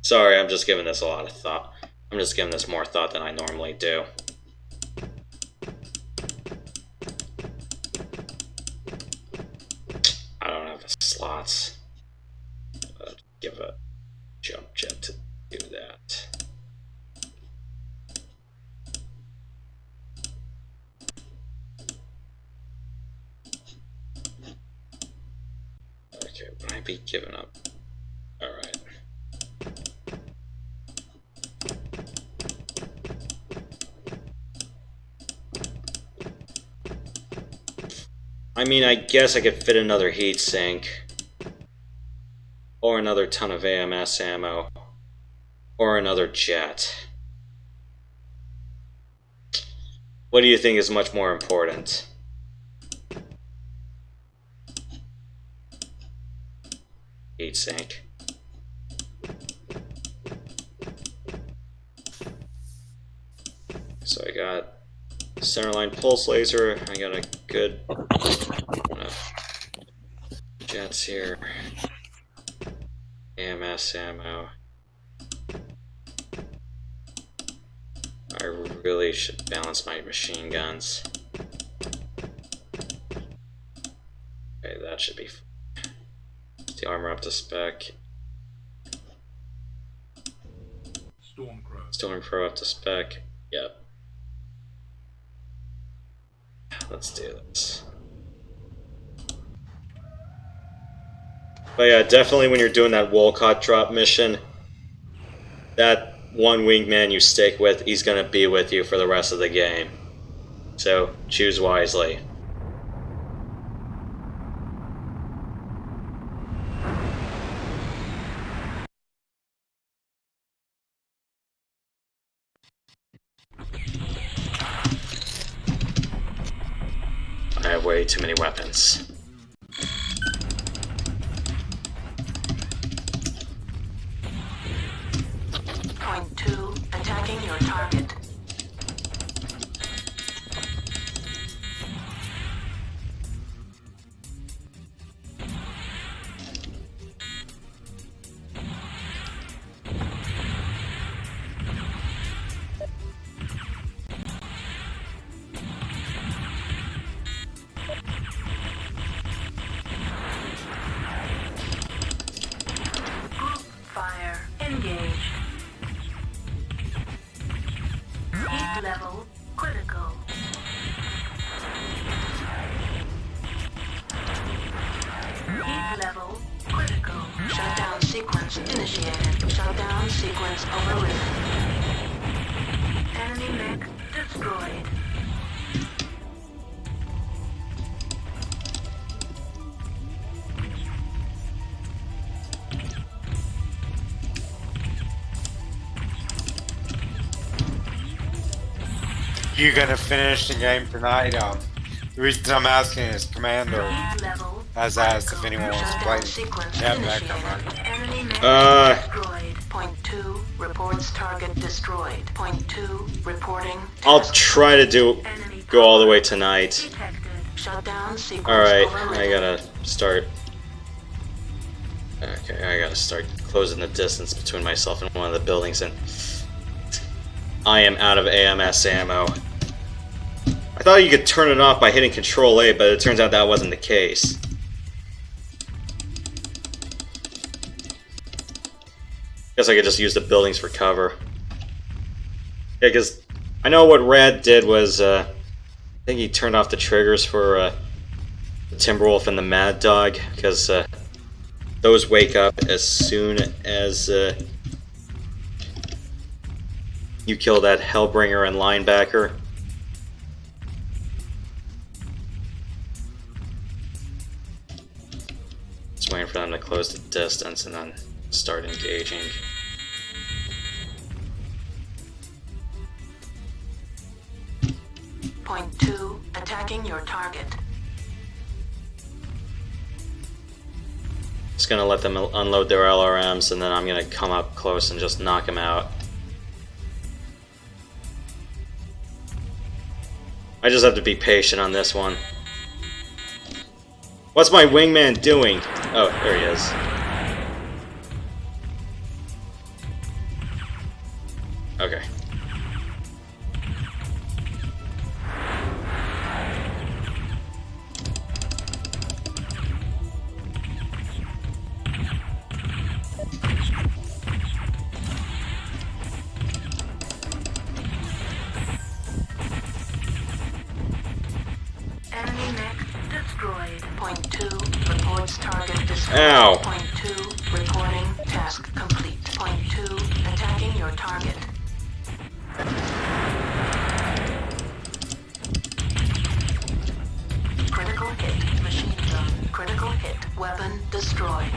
Sorry, I'm just giving this a lot of thought. I'm just giving this more thought than I normally do. I don't have the slots. Give a jump jet to do that. Okay, would I be giving up? Alright. I mean, I guess I could fit another heat sink, or another ton of AMS ammo, or another jet. What do you think is much more important? Heat sink. So I got centerline pulse laser. I got a good jets here. AMS ammo. I really should balance my machine guns. Okay, that should be fine. The armor up to spec. Stormcrow up to spec. Yep. Let's do this. But yeah, definitely when you're doing that Wolcott drop mission, that one wingman you stick with, he's going to be with you for the rest of the game. So choose wisely. have way too many weapons. Point 2, attacking your target. Fire engaged. Heat level critical. Heat level critical. Shutdown sequence initiated. Shutdown sequence overridden. Enemy mech destroyed. You gonna finish the game tonight? The reason I'm asking is Commander Heat level has asked if anyone wants to play shutdown sequence NetMech or initiated. Enemy mech destroyed. Point 2 reports target destroyed. Point 2 reporting. I'll try to go all the way tonight. Detected. Shutdown sequence Alright, overridden. I gotta start... Okay, I gotta start closing the distance between myself and one of the buildings, and I am out of AMS ammo. I thought you could turn it off by hitting Control A, but it turns out that wasn't the case. Guess I could just use the buildings for cover. Yeah, because I know what Rad did was, I think he turned off the triggers for the Timberwolf and the Mad Dog, because those wake up as soon as you kill that Hellbringer and Linebacker. Just waiting for them to close the distance and then start engaging. Point 2 attacking your target. Just gonna let them unload their LRMs, and then I'm gonna come up close and just knock them out. I just have to be patient on this one. What's my wingman doing? Oh, there he is. Okay. Enemy mech destroyed. Point 2 reports target destroyed. Ow. Point 2 reporting task complete. Point 2 attacking your target. Critical hit machine gun. Critical hit weapon destroyed.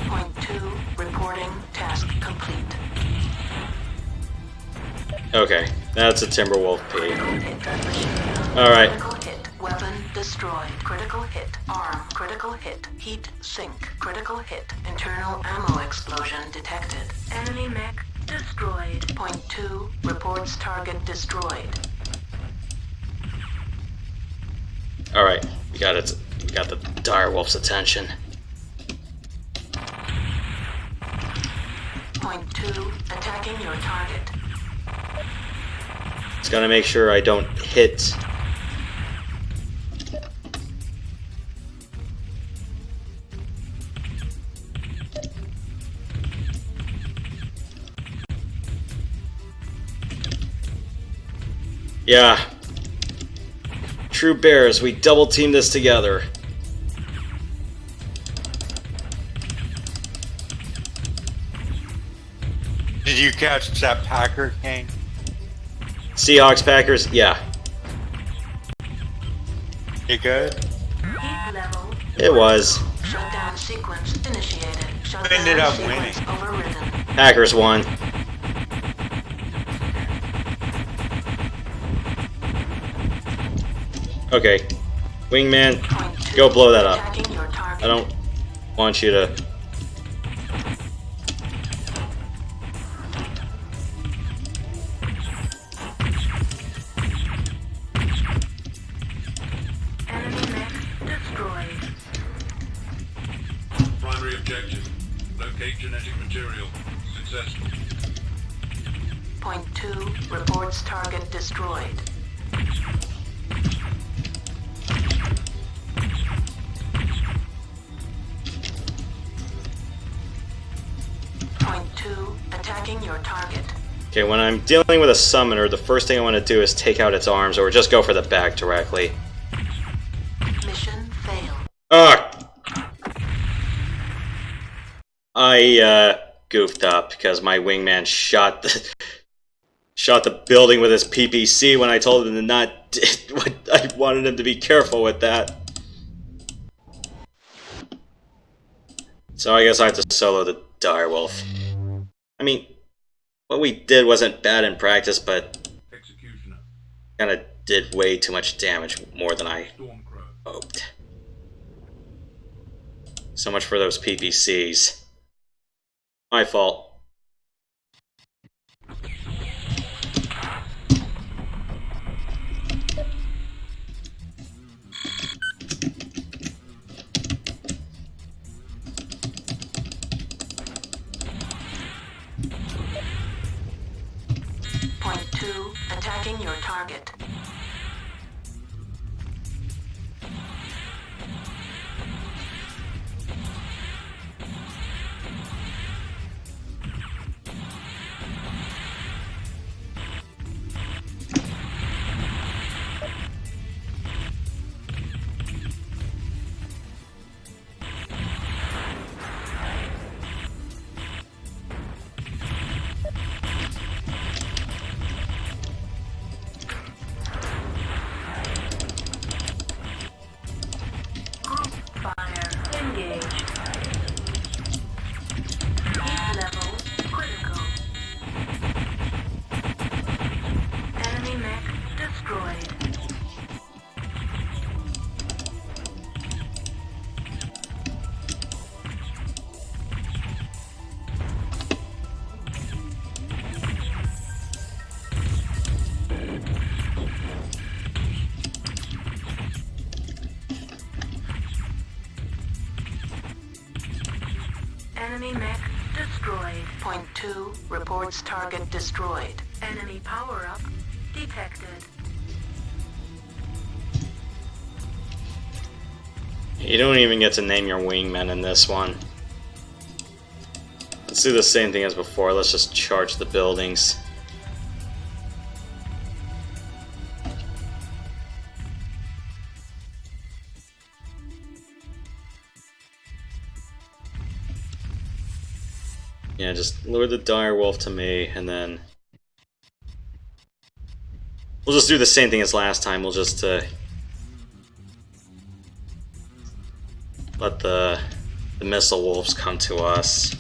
Point 2 reporting task complete. Okay, that's a Timberwolf P. Critical hit machine gun. Alright. Critical hit weapon destroyed. Critical hit arm. Critical hit heat sink. Critical hit internal ammo explosion detected. Enemy mech destroyed. Point 2 reports target destroyed. Alright, we got it. We got the Direwolf's attention. Point 2 attacking your target. Just gotta make sure I don't hit. Yeah. True Bears, we double team this together. Did you catch that Packer King? Seahawks, Packers, yeah. You good? Heat level. It was. Shutdown sequence initiated. Shutdown ended up sequence winning? overridden. Packers won. Okay. Wingman, go blow that up. I don't want you to... Enemy mech destroyed. Primary objective. Locate genetic material. Successful. Point 2 reports target destroyed. Point 2 attacking your target. Okay, when I'm dealing with a summoner, the first thing I want to do is take out its arms or just go for the back directly. Mission failed. Ugh! I goofed up because my wingman shot the building with his PPC when I told him to not do what I wanted him to be careful with that. So I guess I have to solo the direwolf. I mean, what we did wasn't bad in practice, but Executioner. kinda did way too much damage, more than I Stormcrow. hoped. So much for those PPCs. My fault. Point 2 attacking your target. Fire engaged. Heat level critical. Enemy mech destroyed. Enemy mech destroyed. Point 2 reports target destroyed. Enemy power-up detected. You don't even get to name your wingmen in this one. Let's do the same thing as before. Let's just charge the buildings. Yeah, just lure the direwolf to me, and then we'll just do the same thing as last time. We'll just let the missile wolves come to us.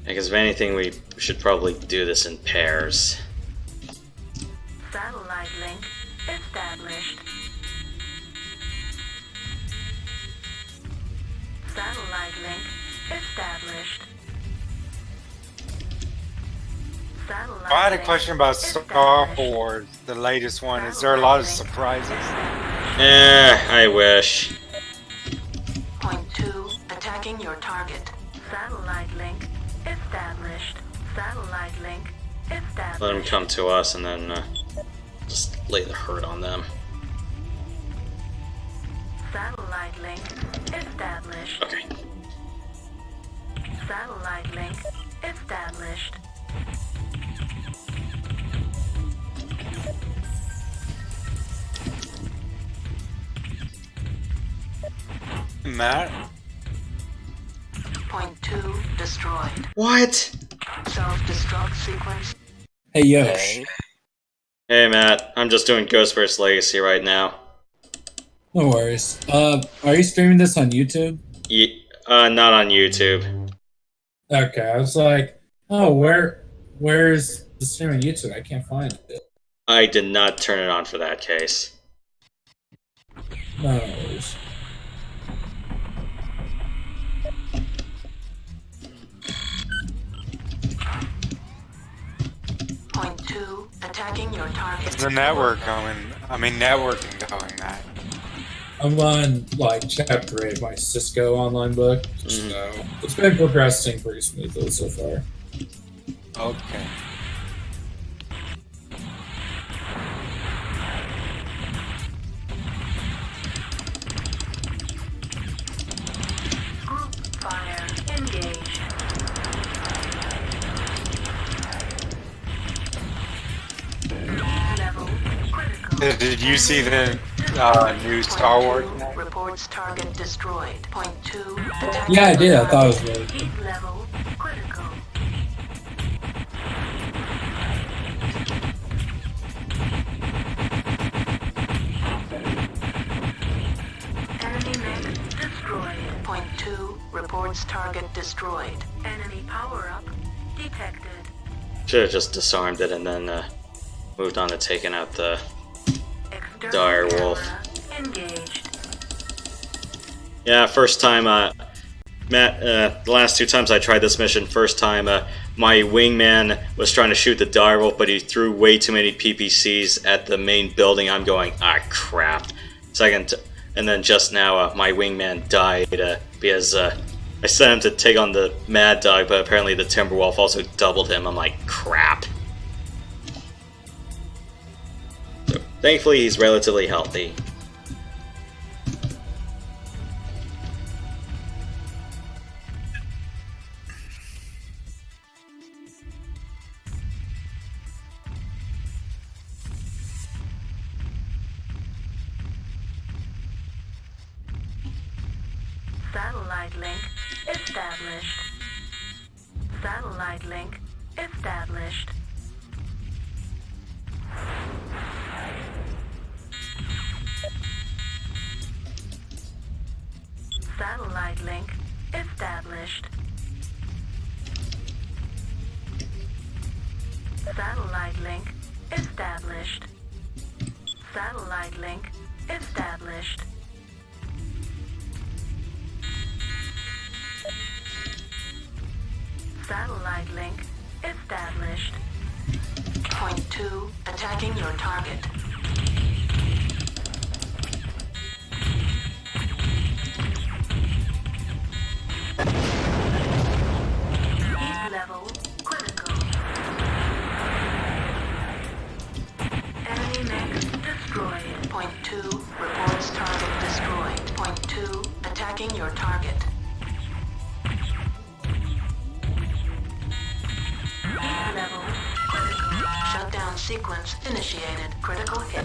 Because if anything, we should probably do this in pairs. Satellite link established. Satellite link established. Satellite I had a link question about Star established. Wars, the latest one. Is there a lot of surprises? I wish. Point 2 attacking your target. Satellite link established. Satellite link established. Let them come to us, and then just lay the hurt on them. Satellite link established. Okay. Satellite link established. Matt? Point 2 destroyed. What? Self-destruct sequence. Hey, Yosh. Hey, Matt. I'm just doing Ghost vs. Legacy right now. No worries. Are you streaming this on YouTube? Not on YouTube. Okay, I was like, oh, where's the stream on YouTube? I can't find it. I did not turn it on for that case. No worries. Point 2, attacking your target. Is the network going? I mean, networking going that. I'm on like chapter 8 of my Cisco online book, so it's been progressing pretty smoothly so far. Okay. Group fire engaged. Level critical. Did you see the new Star Wars? Reports target destroyed. Point 2, attacking Yeah, I did. your I thought it was target. really Heat level critical. Enemy mech destroyed. Point 2, reports target destroyed. Enemy power-up detected. Should have just disarmed it and then moved on to taking out the External dire wolf. camera engaged. Yeah, first time, Matt, the last 2 times I tried this mission, first time, my wingman was trying to shoot the dire wolf, but he threw way too many PPCs at the main building. I'm going, crap. And then just now, my wingman died, because, I sent him to take on the Mad Dog, but apparently the Timberwolf also doubled him. I'm like, crap. So, thankfully, he's relatively healthy. Satellite link established. Satellite link established. Satellite link established. Satellite link established. Satellite link established. Satellite link established. Point 2, attacking your target. Heat level critical. Enemy mech destroyed. Point 2, reports target destroyed. Point 2, attacking your target. Heat level critical. Shutdown sequence initiated. Critical hit.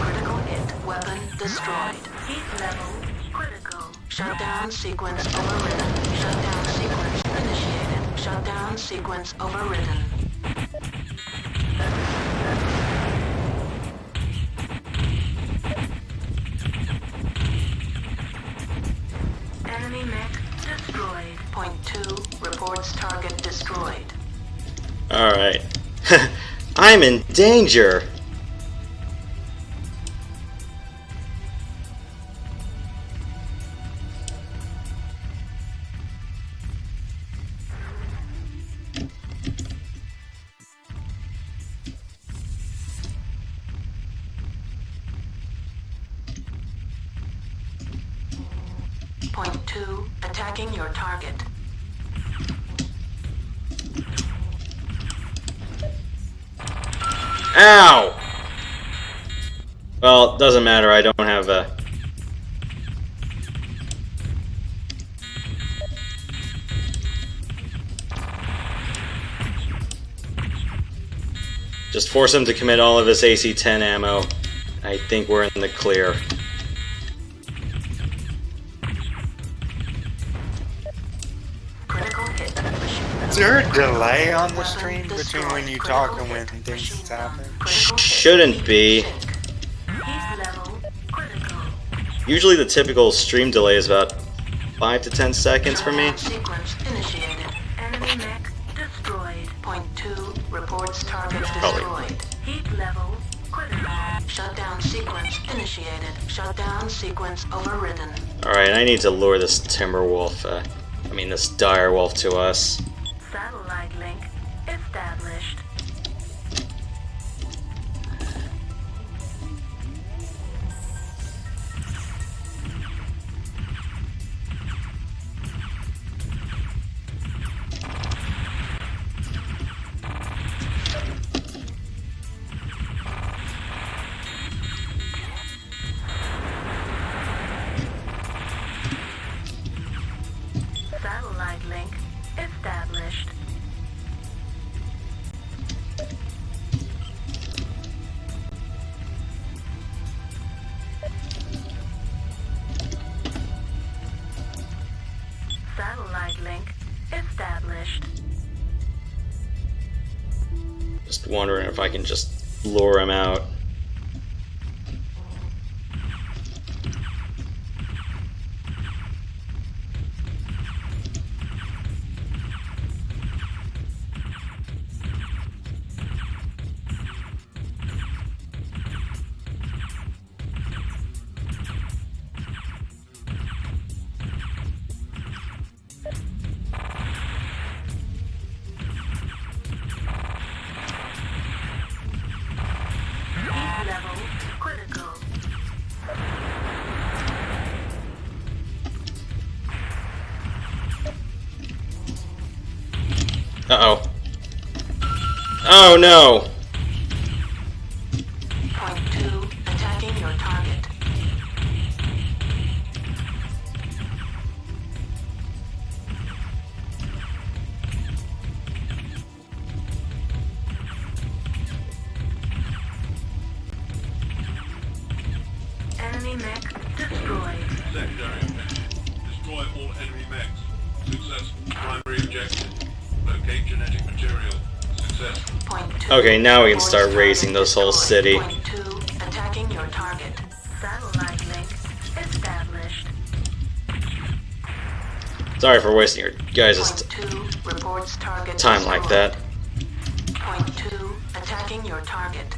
Critical hit. Weapon destroyed. Heat level critical. Shutdown sequence overridden. Shutdown sequence initiated. Shutdown sequence overridden. Enemy mech destroyed. Point 2, reports target destroyed. Alright. I'm in danger! Point 2, attacking your target. Ow! Well, doesn't matter, I don't have a... Just force him to commit all of his AC-10 ammo. I think we're in the clear. Critical hit. Is there a delay on the stream between when you talk and when things happen? Critical hit. Shouldn't be. Heat level critical. Usually the typical stream delay is about 5 to 10 seconds for me. Sequence initiated. Enemy mech destroyed. Point 2 reports target Probably. destroyed. Heat level critical. Shutdown sequence initiated. Shutdown sequence overridden. Alright, I need to lure this Timberwolf, this Direwolf to us. Satellite link established. Satellite link established. Satellite link established. Just wondering if I can just lure him out. Heat level critical. Uh-oh. Oh no! Point 2 attacking your target. Enemy mech destroyed. Secondary objective. Destroy all enemy mechs. Successful. Primary objective. Locate genetic material. Successful. Point 2 Okay, now we can reports start target razing this whole destroyed. city. Point 2 attacking your target. Satellite link established. Sorry for wasting your guys' Point 2 reports target time like destroyed. that. Point 2 attacking your target.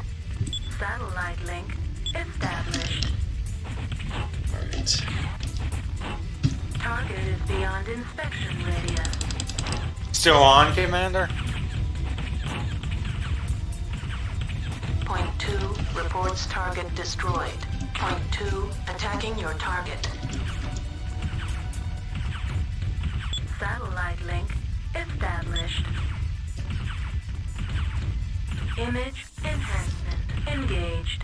Satellite link established. Alright. Target is beyond inspection radius. Still on, Commander? Point 2 reports target destroyed. Point 2 attacking your target. Satellite link established. Image enhancement engaged.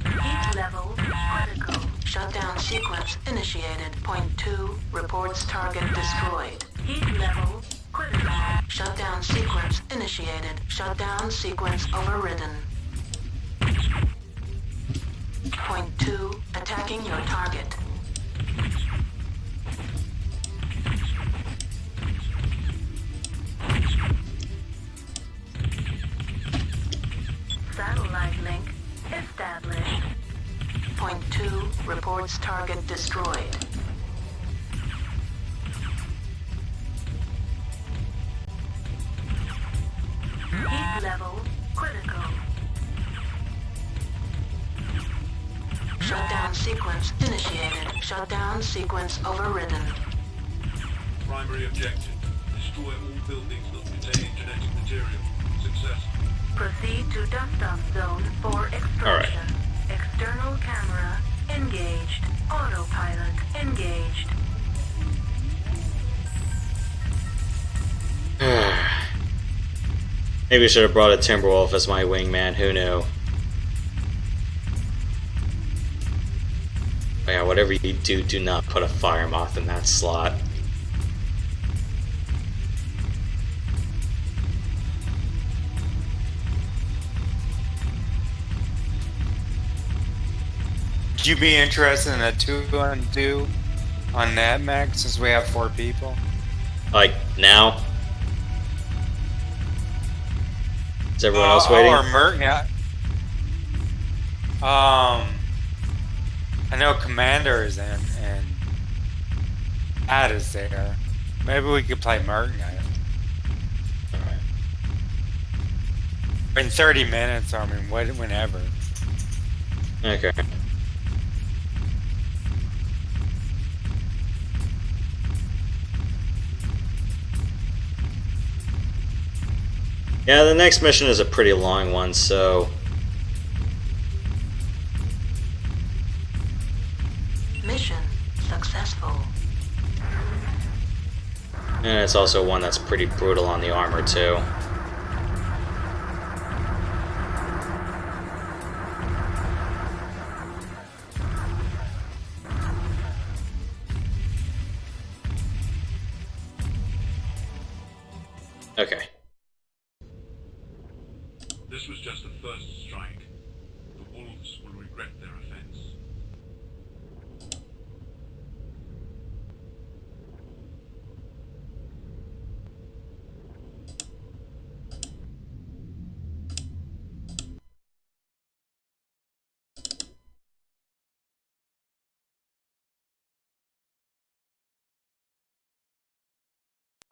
Heat level critical. Shutdown sequence initiated. Point 2 reports target destroyed. Heat level critical. Shutdown sequence initiated. Shutdown sequence overridden. Point 2 attacking your target. Satellite link established. Point 2 reports target destroyed. Heat level critical. Shutdown sequence initiated. Shutdown sequence overridden. Primary objective. Destroy all buildings that contain genetic material. Successful. Proceed to dust-off zone for extraction. External camera engaged. Autopilot engaged. Maybe I should have brought a Timberwolf as my wingman, who knew? But yeah, whatever you do, do not put a fire moth in that slot. Would you be interested in a 2-on-2 on NetMech since we have 4 people? Like, now? Is everyone else waiting? Or MercNet. I know Commander is in, and Ad is there. Maybe we could play MercNet. Alright. In 30 minutes, I mean, whenever. Okay. Yeah, the next mission is a pretty long one, so... Mission successful. And it's also one that's pretty brutal on the armor, too. Okay. This was just the first strike. The wolves will regret their offense.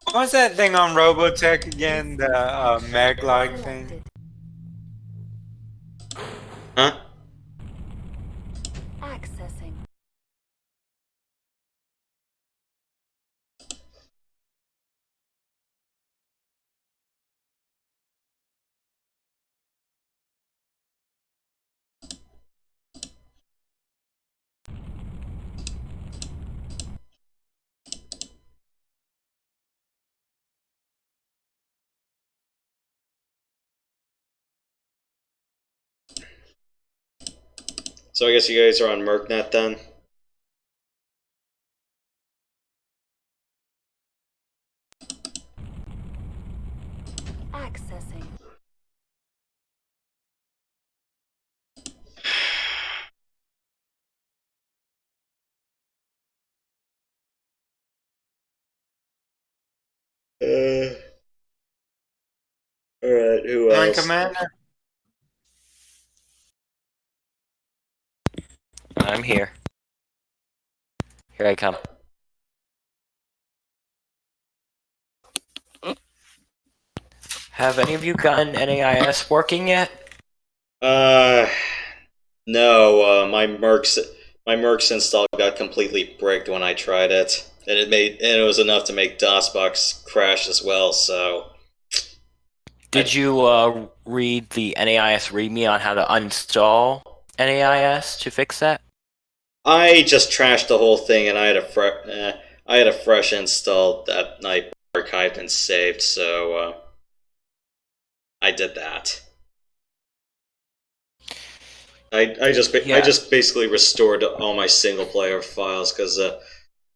What was that thing on Robotech again? The Meg-like thing? Huh? Accessing. So I guess you guys are on MercNet then? Accessing. Alright, who Come on, else? Commander. I'm here. Here I come. Have any of you gotten NAIS working yet? No, my Mercs install got completely bricked when I tried it. And it was enough to make DOSBox crash as well, so... Did you read the NAIS README on how to uninstall NAIS to fix that? I just trashed the whole thing, and I had a fresh install that night, archived and saved. So I did that. I just basically restored all my single player files because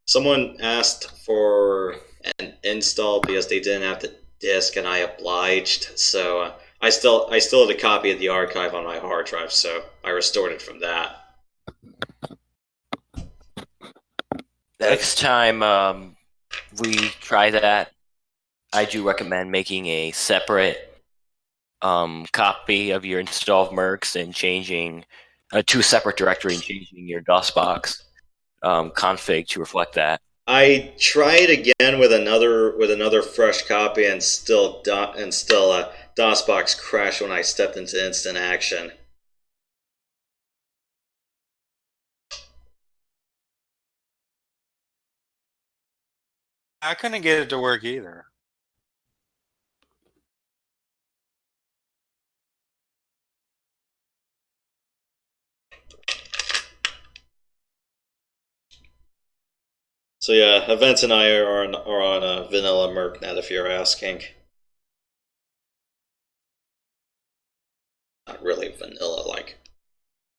someone asked for an install because they didn't have the disk, and I obliged. So I still had a copy of the archive on my hard drive, so I restored it from that. Next time we try that, I do recommend making a separate copy of your installed Mercs and changing two separate directory and changing your DOSBox config to reflect that. I tried again with another fresh copy, and still DOSBox crashed when I stepped into instant action. I couldn't get it to work either. So yeah, Events and I are on a vanilla MercNet if you're asking. Not really vanilla, like,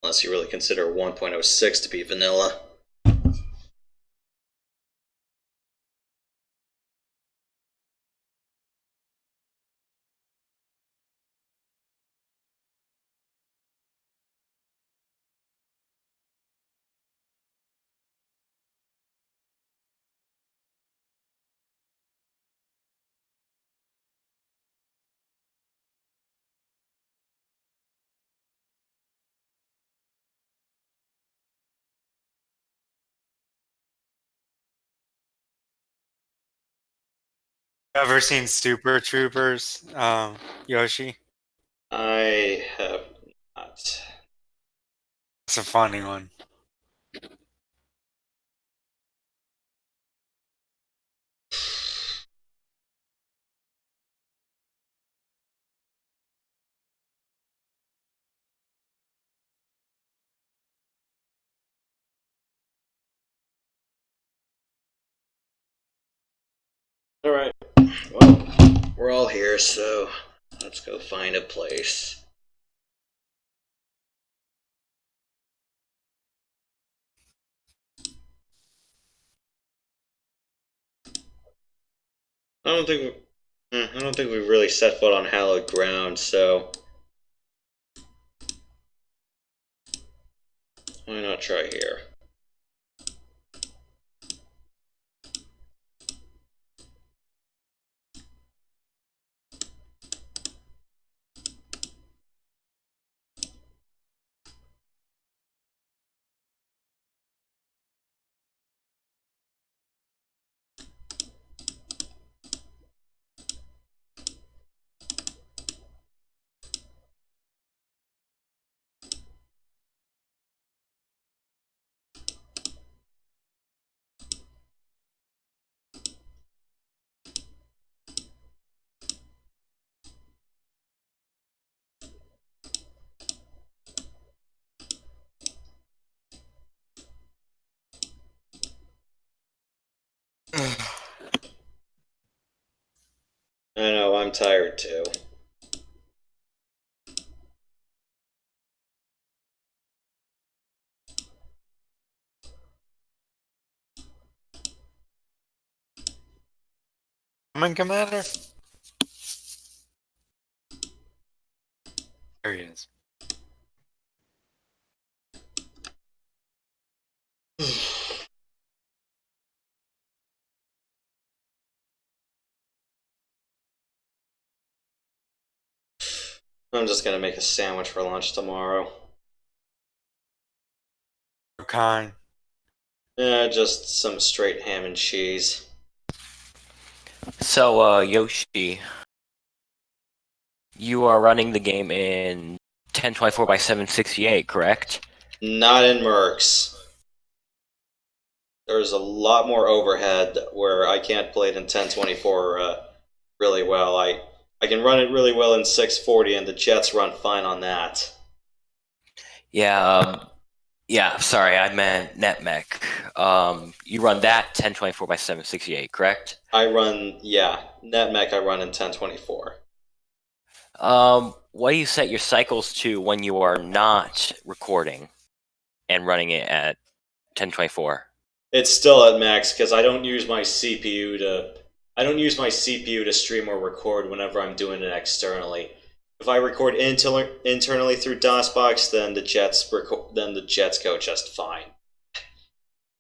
unless you really consider 1.06 to be vanilla. Ever seen Super Troopers, Yoshi? I have not. It's a funny one. Alright, well, we're all here, so let's go find a place. I don't think I don't think we've really set foot on hallowed ground, so why not try here? I know, I'm tired too. Common Commander? There he is. I'm just gonna make a sandwich for lunch tomorrow. What kind? Yeah, just some straight ham and cheese. So, Yoshi, you are running the game in 1024 by 768, correct? Not in Mercs. There's a lot more overhead where I can't play it in 1024 really well. I can run it really well in 640, and the jets run fine on that. Yeah, yeah, sorry, I meant NetMech. You run that 1024 by 768, correct? I run, yeah, NetMech I run in 1024. What do you set your cycles to when you are not recording and running it at 1024? It's still at max because I don't use my CPU to stream or record whenever I'm doing it externally. If I record internally through DOSBox, then the jets go just fine.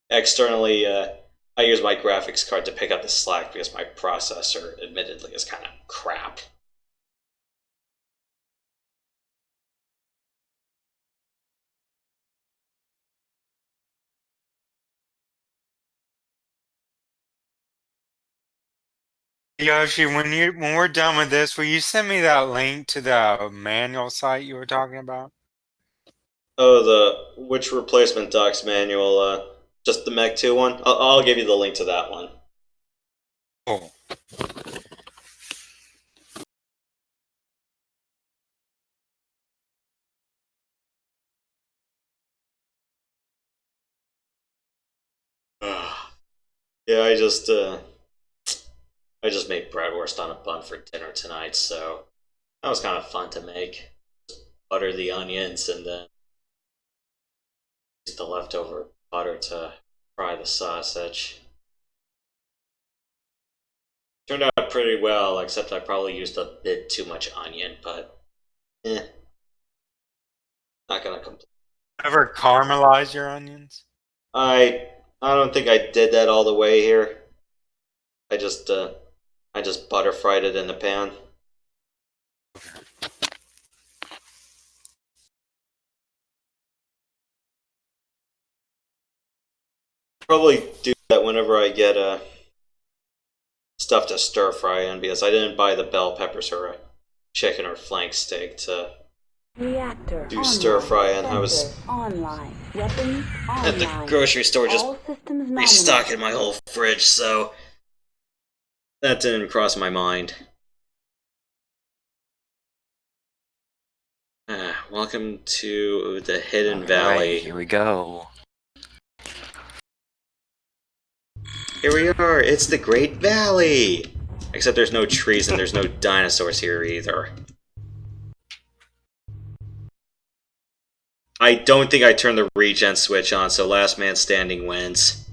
Externally, I use my graphics card to pick up the slack because my processor, admittedly, is kind of crap. Yoshi, when we're done with this, will you send me that link to the manual site you were talking about? Oh, the which replacement docs manual? Just the Mech 2 one. I'll give you the link to that one. Cool. Yeah, I just made bratwurst on a bun for dinner tonight, so that was kind of fun to make. Butter the onions and then use the leftover butter to fry the sausage. Turned out pretty well, except I probably used a bit too much onion, but not gonna complain. Ever caramelize your onions? I don't think I did that all the way here. I just butter fried it in the pan. Probably do that whenever I get stuff to stir fry in because I didn't buy the bell peppers or a chicken or flank steak to Reactor do stir fry in. I was Sensors online. Weapons online. at the grocery store just All systems nominal. restocking my whole fridge, so that didn't cross my mind. Welcome to the Hidden Valley. Right, here we go. Here we are, it's the Great Valley! Except there's no trees and there's no dinosaurs here either. I don't think I turned the regen switch on, so last man standing wins.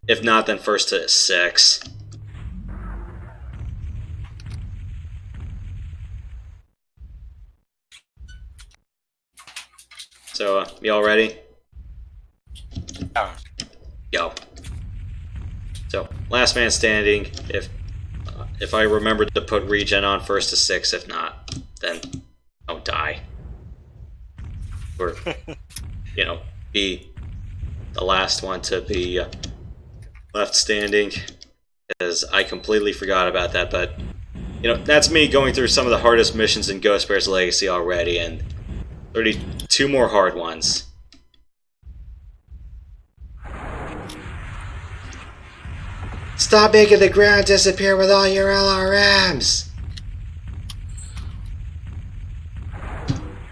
If not, then first to 6. So, y'all ready? Yeah. Go. So, last man standing. If I remembered to put regen on first to 6, if not, then I'll die. Or, you know, be the last one to be left standing, because I completely forgot about that. But, you know, that's me going through some of the hardest missions in Ghost Bear's Legacy already, and 32 more hard ones. Stop making the ground disappear with all your LRMs!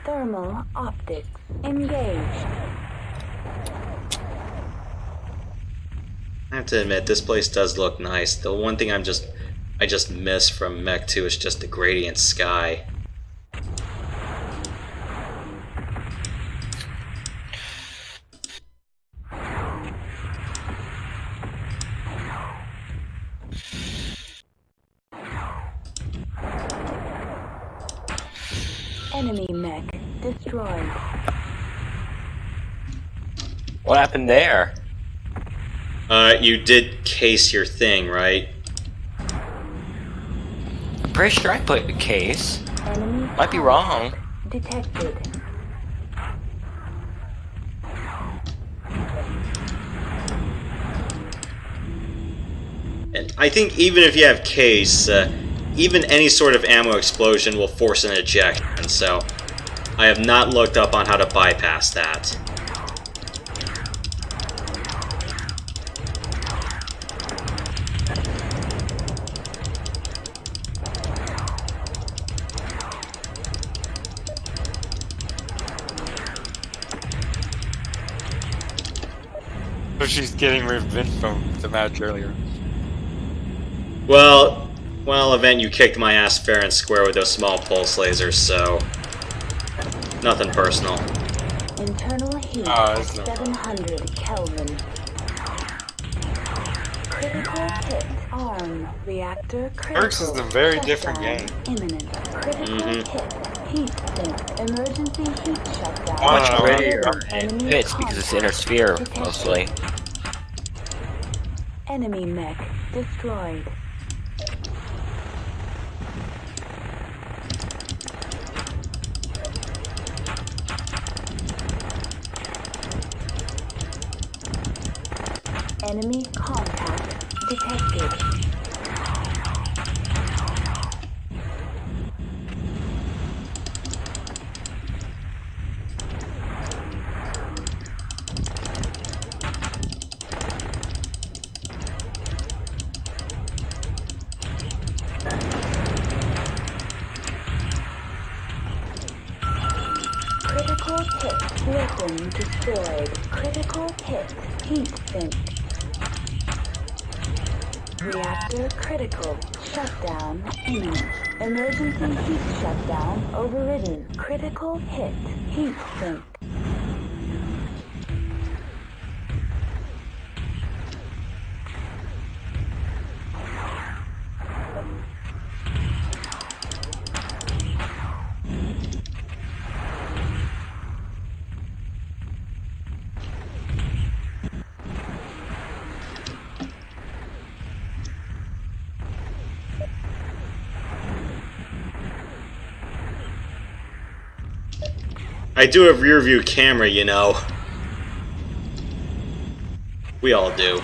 Thermal optics engaged. I have to admit, this place does look nice. The one thing I just miss from Mech 2 is just the gradient sky. Enemy mech destroyed. What happened there? You did case your thing, right? Pretty sure I put a case. Enemy Might be wrong. detected. And I think even if you have case, even any sort of ammo explosion will force an ejection, so I have not looked up on how to bypass that. So she's getting revenge from the match earlier. Well, Event, you kicked my ass fair and square with those small pulse lasers, so nothing personal. Internal heat it's no 700 Kelvin. Critical hit. Arm reactor critical. Mercs is a very Shutdown different game. Imminent. Critical hit. Heat sink. Emergency heat shutdown. Much Oh, prettier Enemy in pits because it's inner contact sphere detected. mostly. Enemy mech destroyed. Enemy contact detected. Critical hit. Weapon destroyed. Critical hit. Heat sink. Reactor critical. Shutdown imminent. Emergency heat shutdown overridden. Critical hit. Heat sink. I do have rear view camera, you know. We all do.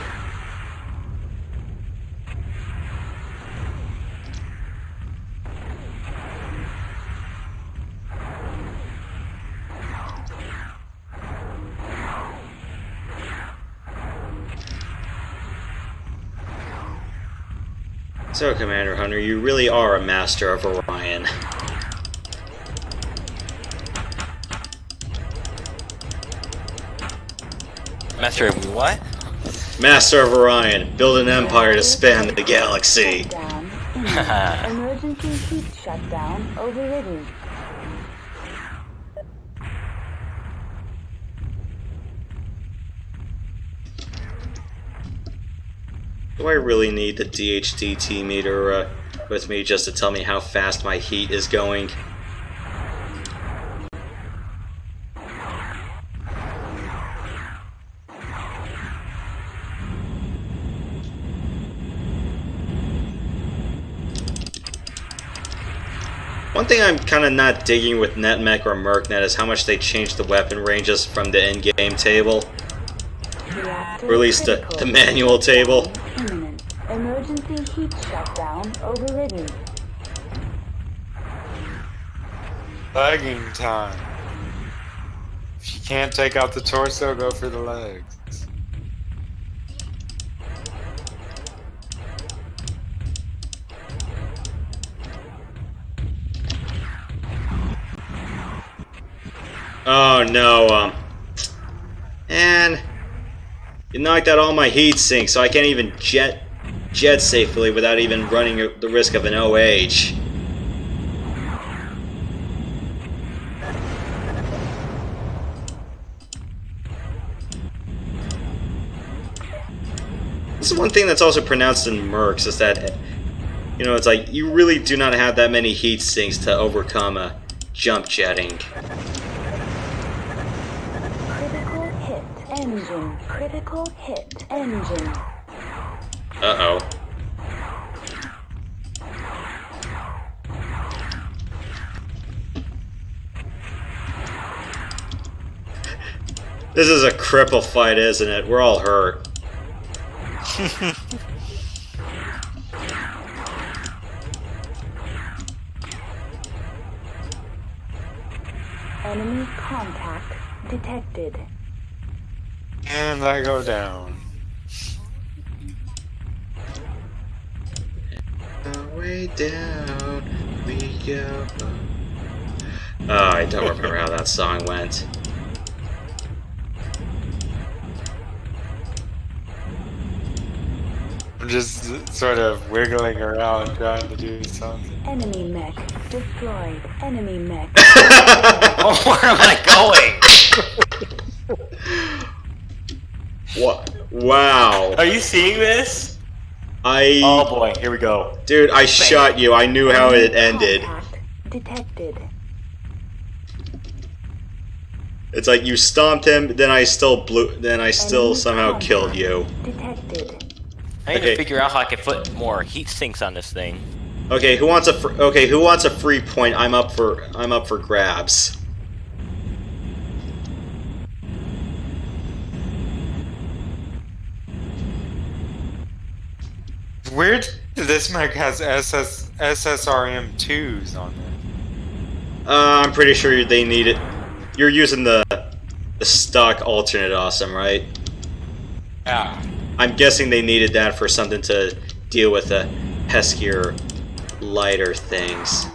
So, Commander Hunter, you really are a master of Orion. Master of what? Master of Orion, build an empire to span the galaxy. Shutdown imminent. Emergency heat shutdown overridden. Do I really need the DHDT meter with me just to tell me how fast my heat is going? One thing I'm kind of not digging with NetMech or MercNet is how much they changed the weapon ranges from the in-game table. Reactor Or at least the critical. manual table. Imminent. Emergency heat shutdown overridden. Legging time. If you can't take out the torso, go for the legs. Oh no, and you knocked out all my heat sinks, so I can't even jet safely without even running the risk of an OH. This is one thing that's also pronounced in Mercs is that, you know, it's like you really do not have that many heat sinks to overcome a jump jetting. Critical hit engine. Critical hit engine. Uh-oh. This is a cripple fight, isn't it? We're all hurt. Enemy contact detected. And I go down. Way down we go. Oh, I don't remember how that song went. I'm just sort of wiggling around trying to do something. Enemy mech destroyed. Enemy mech. Oh, where am I going? What? Wow. Are you seeing this? I. Oh boy, here we go. Dude, I shot you. I knew how it ended. Contact detected. It's like you stomped him, then I still Enemy somehow contact killed you. Detected. I need Okay. to figure out how I can put more heat sinks on this thing. Okay, who wants a free point? I'm up for grabs. Weird. This mech has SSRM2s on it. I'm pretty sure they need it. You're using the stock alternate awesome, right? Yeah. I'm guessing they needed that for something to deal with the peskier, lighter things.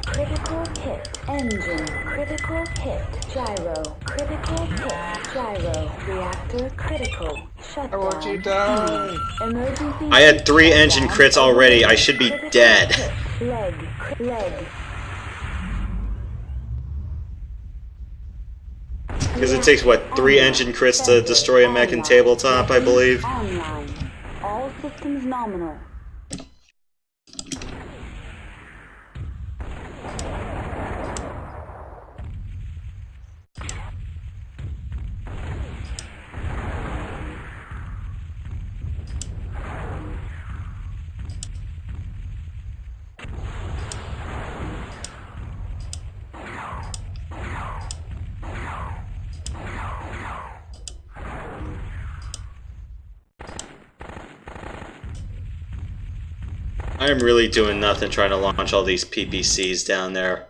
Critical hit engine. Critical hit gyro. Critical hit gyro. Reactor critical. Shutdown. I want you down. Emergency. I had 3 engine shutdown. crits already. I should be Critical dead. hit. Leg. Because it takes, what, 3 engine crits to destroy a mech in tabletop, I believe? Online. All systems nominal. I am really doing nothing trying to launch all these PPCs down there.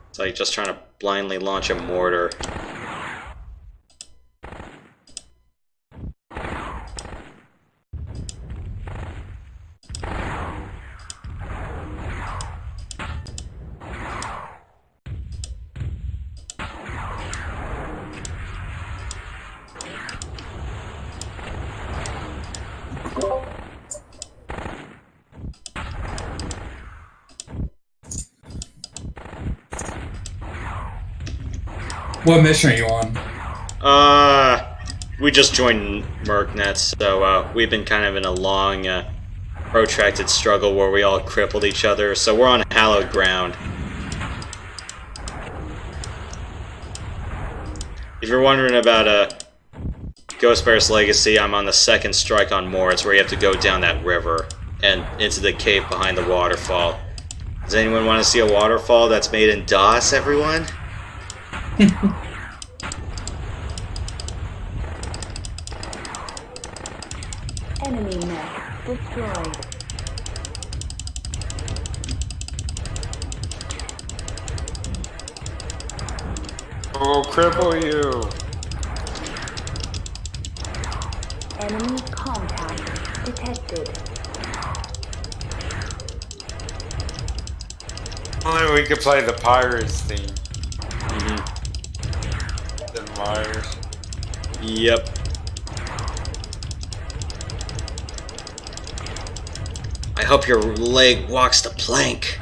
It's like just trying to blindly launch a mortar. What mission are you on? We just joined MercNet, so we've been kind of in a long, protracted struggle where we all crippled each other, so we're on hallowed ground. If you're wondering about Ghostbear's Legacy, I'm on the second strike on Moor. It's where you have to go down that river and into the cave behind the waterfall. Does anyone want to see a waterfall that's made in DOS, everyone? Enemy mech destroyed. We'll cripple you. Enemy contact detected. Only we could play the Pirates theme. Mm-hmm. The Myers. Yep. I hope your leg walks the plank.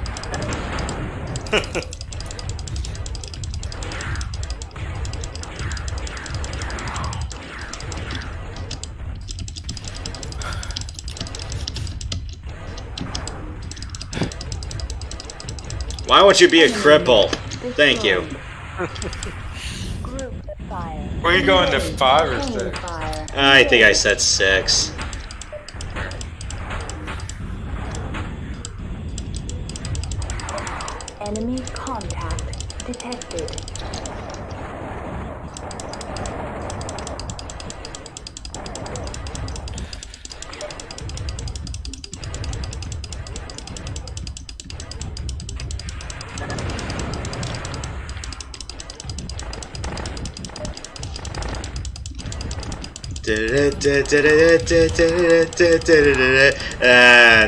Why won't you be a cripple? Thank you. Group fire. Were you going to 5 or Chain 6? fire. I think I said 6. Enemy contact detected.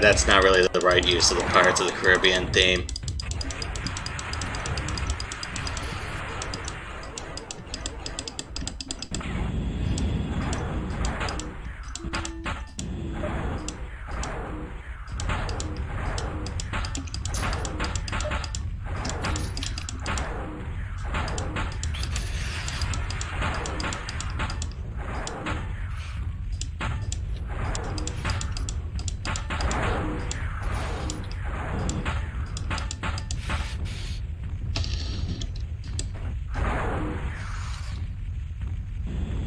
That's not really the right use of the Pirates of the Caribbean theme.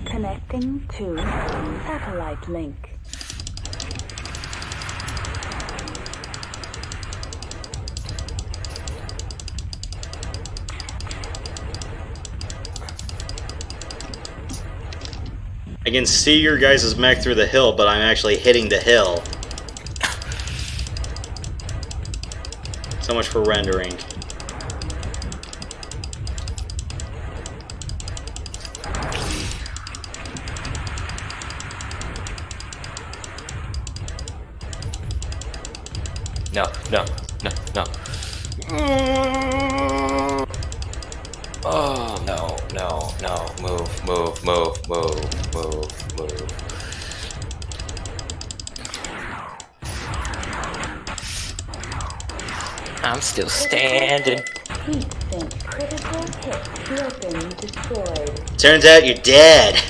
Connecting to satellite link. I can see your guys' mech through the hill, but I'm actually hitting the hill. So much for rendering. No, no, no, no. Oh, no, no, no. Move, move, move, move, move, move. I'm still standing. Heat sink critical hit. Weapon destroyed. Turns out you're dead.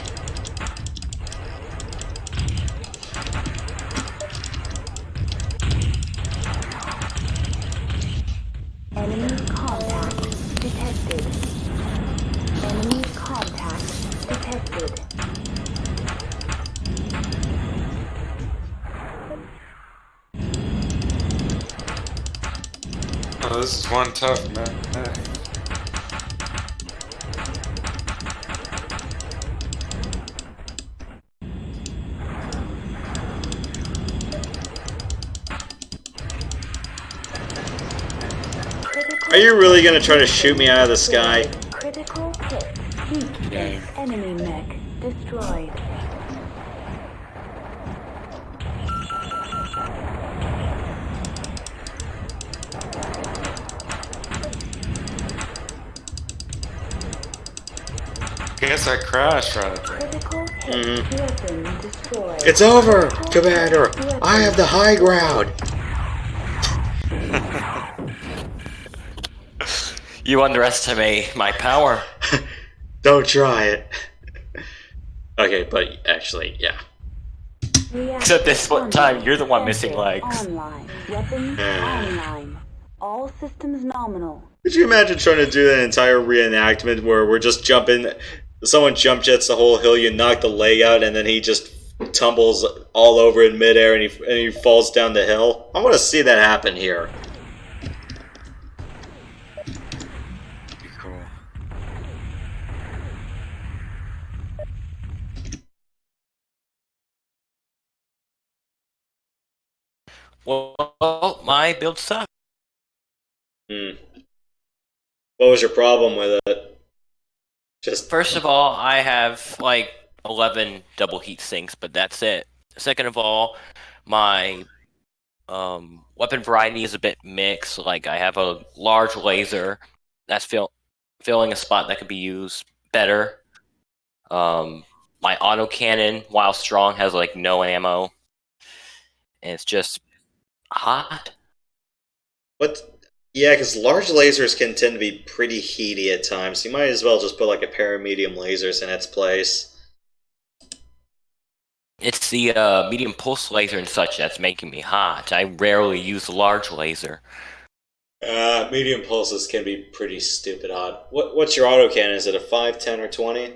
Enemy contact detected. Enemy contact detected. Oh, this is one tough man. Are you really gonna try to shoot me out of the sky? Critical hit. Heat sink enemy mech destroyed. Guess I crashed right there. Critical hit. Weapon destroyed. It's over, Commander. I have the high ground. You underestimate my power. Don't try it. Okay, but actually, yeah. Except this one time, you're the one missing legs. Online. Weapons online. All systems nominal. Could you imagine trying to do an entire reenactment where we're just jumping, someone jump jets the whole hill, you knock the leg out, and then he just tumbles all over in midair and he falls down the hill? I want to see that happen here. Cool. Well, my build sucks. What was your problem with it? Just First of all, I have like 11 double heat sinks, but that's it. Second of all, my weapon variety is a bit mixed. Like I have a large laser that's filling a spot that could be used better. My autocannon, while strong, has like no ammo, and it's just hot. what? Yeah, because large lasers can tend to be pretty heaty at times. You might as well just put like a pair of medium lasers in its place. It's the medium pulse laser and such that's making me hot. I rarely use the large laser. Medium pulses can be pretty stupid hot. What's your autocannon? Is it a 5, 10, or 20?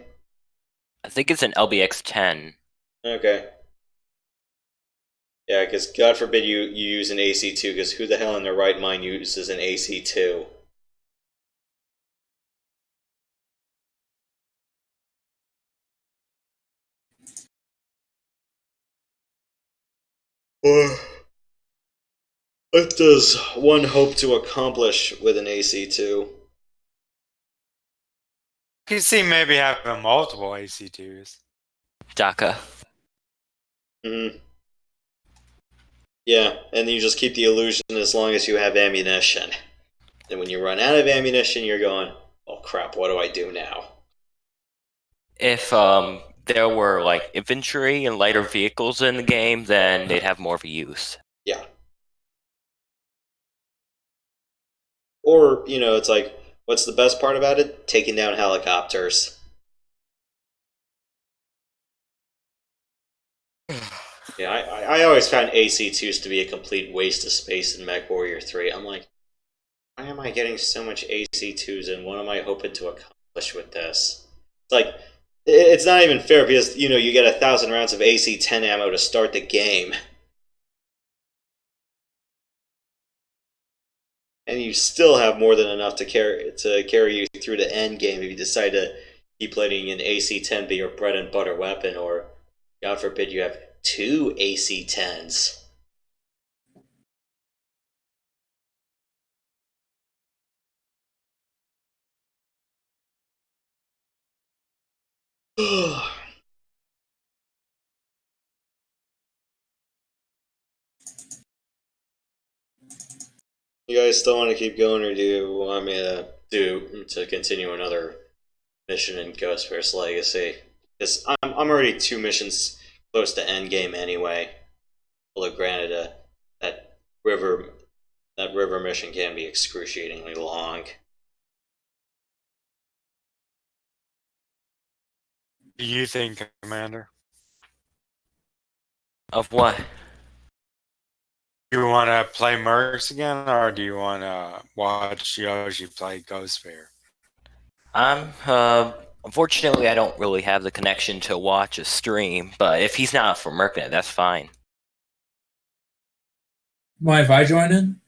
I think it's an LBX 10. Okay. Yeah, because God forbid you use an AC2, because who the hell in their right mind uses an AC2? What does one hope to accomplish with an AC2? You can see maybe having multiple AC2s. DACA. Yeah, and you just keep the illusion as long as you have ammunition. And when you run out of ammunition, you're going, oh crap, what do I do now? If there were like infantry and lighter vehicles in the game, then they'd have more of a use. Yeah. Or, it's like, what's the best part about it? Taking down helicopters. Yeah, I always found AC2s to be a complete waste of space in MechWarrior 3. I'm like, why am I getting so much AC2s and what am I hoping to accomplish with this? It's like, it's not even fair because, you get 1,000 rounds of AC-10 ammo to start the game. And you still have more than enough to carry you through the end game if you decide to keep letting an AC-10 be your bread and butter weapon, or God forbid you have 2 AC-10s. You guys still want to keep going, or do you want me to continue another mission in Ghostbear's Legacy? Because I'm already 2 missions close to endgame anyway. Although granted, that river mission can be excruciatingly long. Do you think, Commander? Of what? Do you want to play Mercs again, or do you want to watch Yoshi play Ghost Fair? Unfortunately, I don't really have the connection to watch a stream, but if he's not for MercNet, that's fine. Mind if I join in?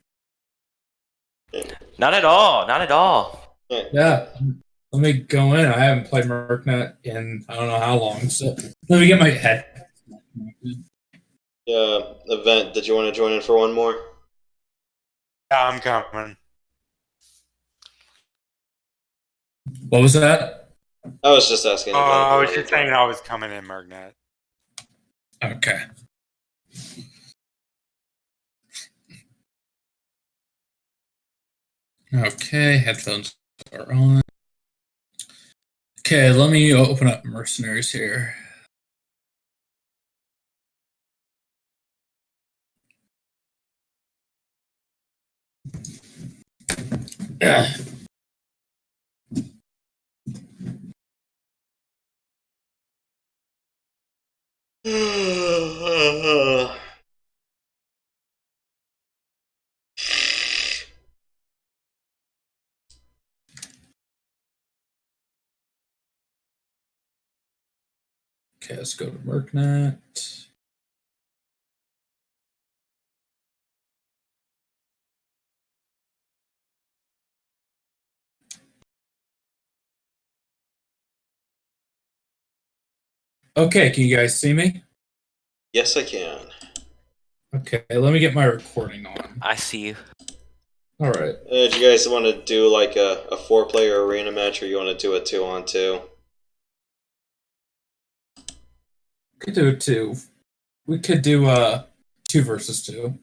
Not at all. Not at all. Yeah. Let me go in. I haven't played MercNet in I don't know how long, so let me get my head. Event, did you want to join in for one more? Yeah, I'm coming. What was that? I was just asking. I was just saying I was coming in MercNet. Okay. Okay, headphones are on. Okay, let me open up Mercenaries here. Okay, let's go to MercNet. Okay, can you guys see me? Yes, I can. Okay, let me get my recording on. I see you. All right. Do you guys want to do like a 4-player arena match, or you want to do a 2-on-2? Could do 2. We could do 2 versus 2.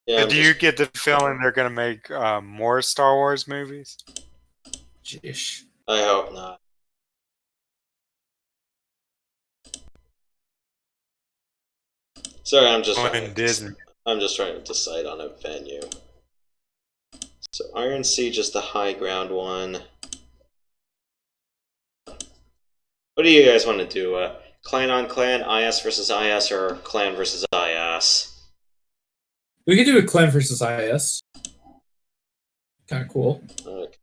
Yeah. But do you get the feeling they're going to make more Star Wars movies? Jeez. I hope not. Sorry, I'm just trying to decide on a venue. So Iron Siege is the high ground one. What do you guys want to do? Clan on clan, IS versus IS, or clan versus IS? We could do a clan versus IS. Kind of cool. Okay.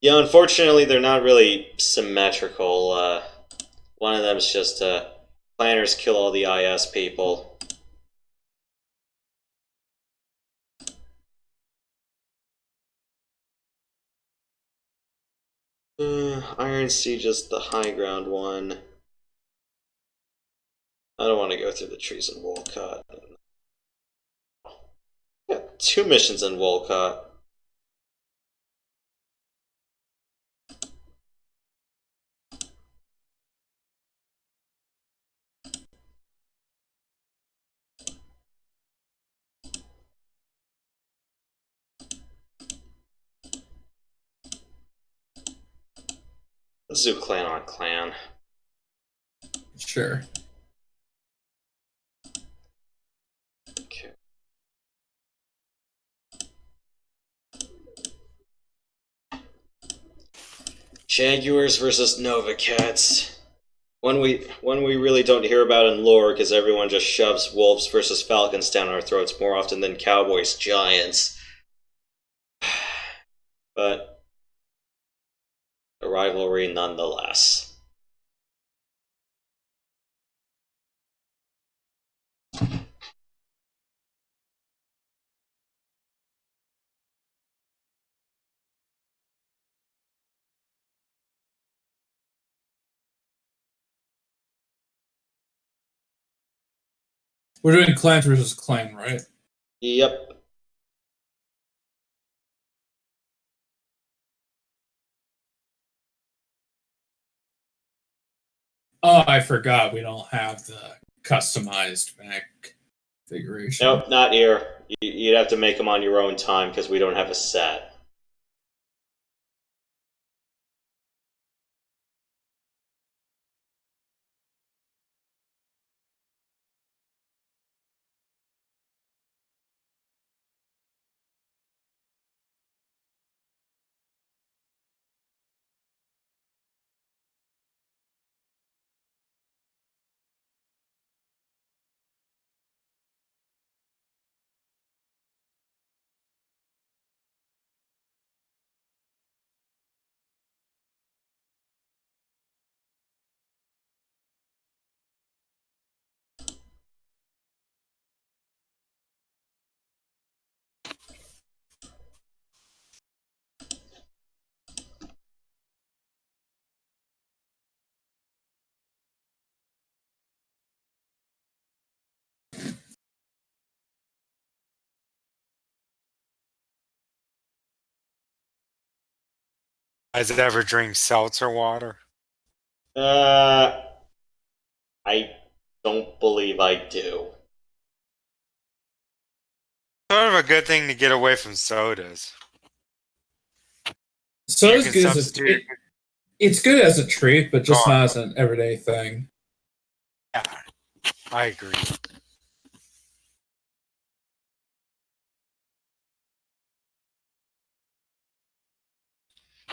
Yeah, unfortunately, they're not really symmetrical. One of them is just planners kill all the IS people. Iron Siege is the high ground one. I don't want to go through the trees in Wolcott. Got 2 missions in Wolcott. Let's do clan on clan. Sure. Okay. Jaguars versus Nova Cats. One we really don't hear about in lore because everyone just shoves wolves versus falcons down our throats more often than cowboys giants. But a rivalry nonetheless. We're doing clan versus clan, right? Yep. Oh, I forgot we don't have the customized mech configuration. Nope, not here. You'd have to make them on your own time because we don't have a set. Guys ever drink seltzer water? I don't believe I do. Sort of a good thing to get away from sodas. So You it's can good as substitute. it's good as a treat, but just Go on. not as an everyday thing. Yeah, I agree.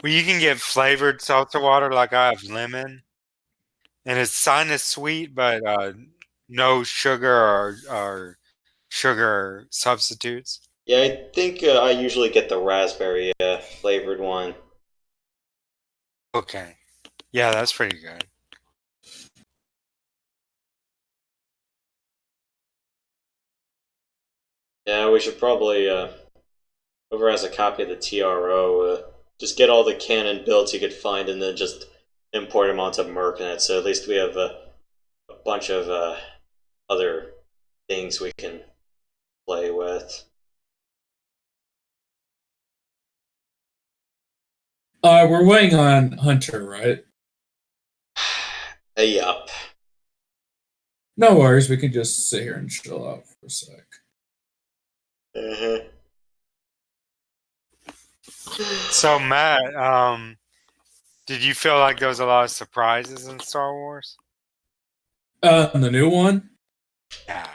Well, you can get flavored seltzer water like I have lemon, and it's kind of sweet, but no sugar or sugar substitutes. Yeah, I think I usually get the raspberry flavored one. Okay. Yeah, that's pretty good. Yeah, we should probably, whoever has a copy of the TRO, just get all the canon builds you could find and then just import them onto MercNet. So at least we have a bunch of other things we can play with. We're waiting on Hunter, right? Yup. No worries, we can just sit here and chill out for a sec. Uh-huh. So Matt, did you feel like there was a lot of surprises in Star Wars? The new one? Yeah.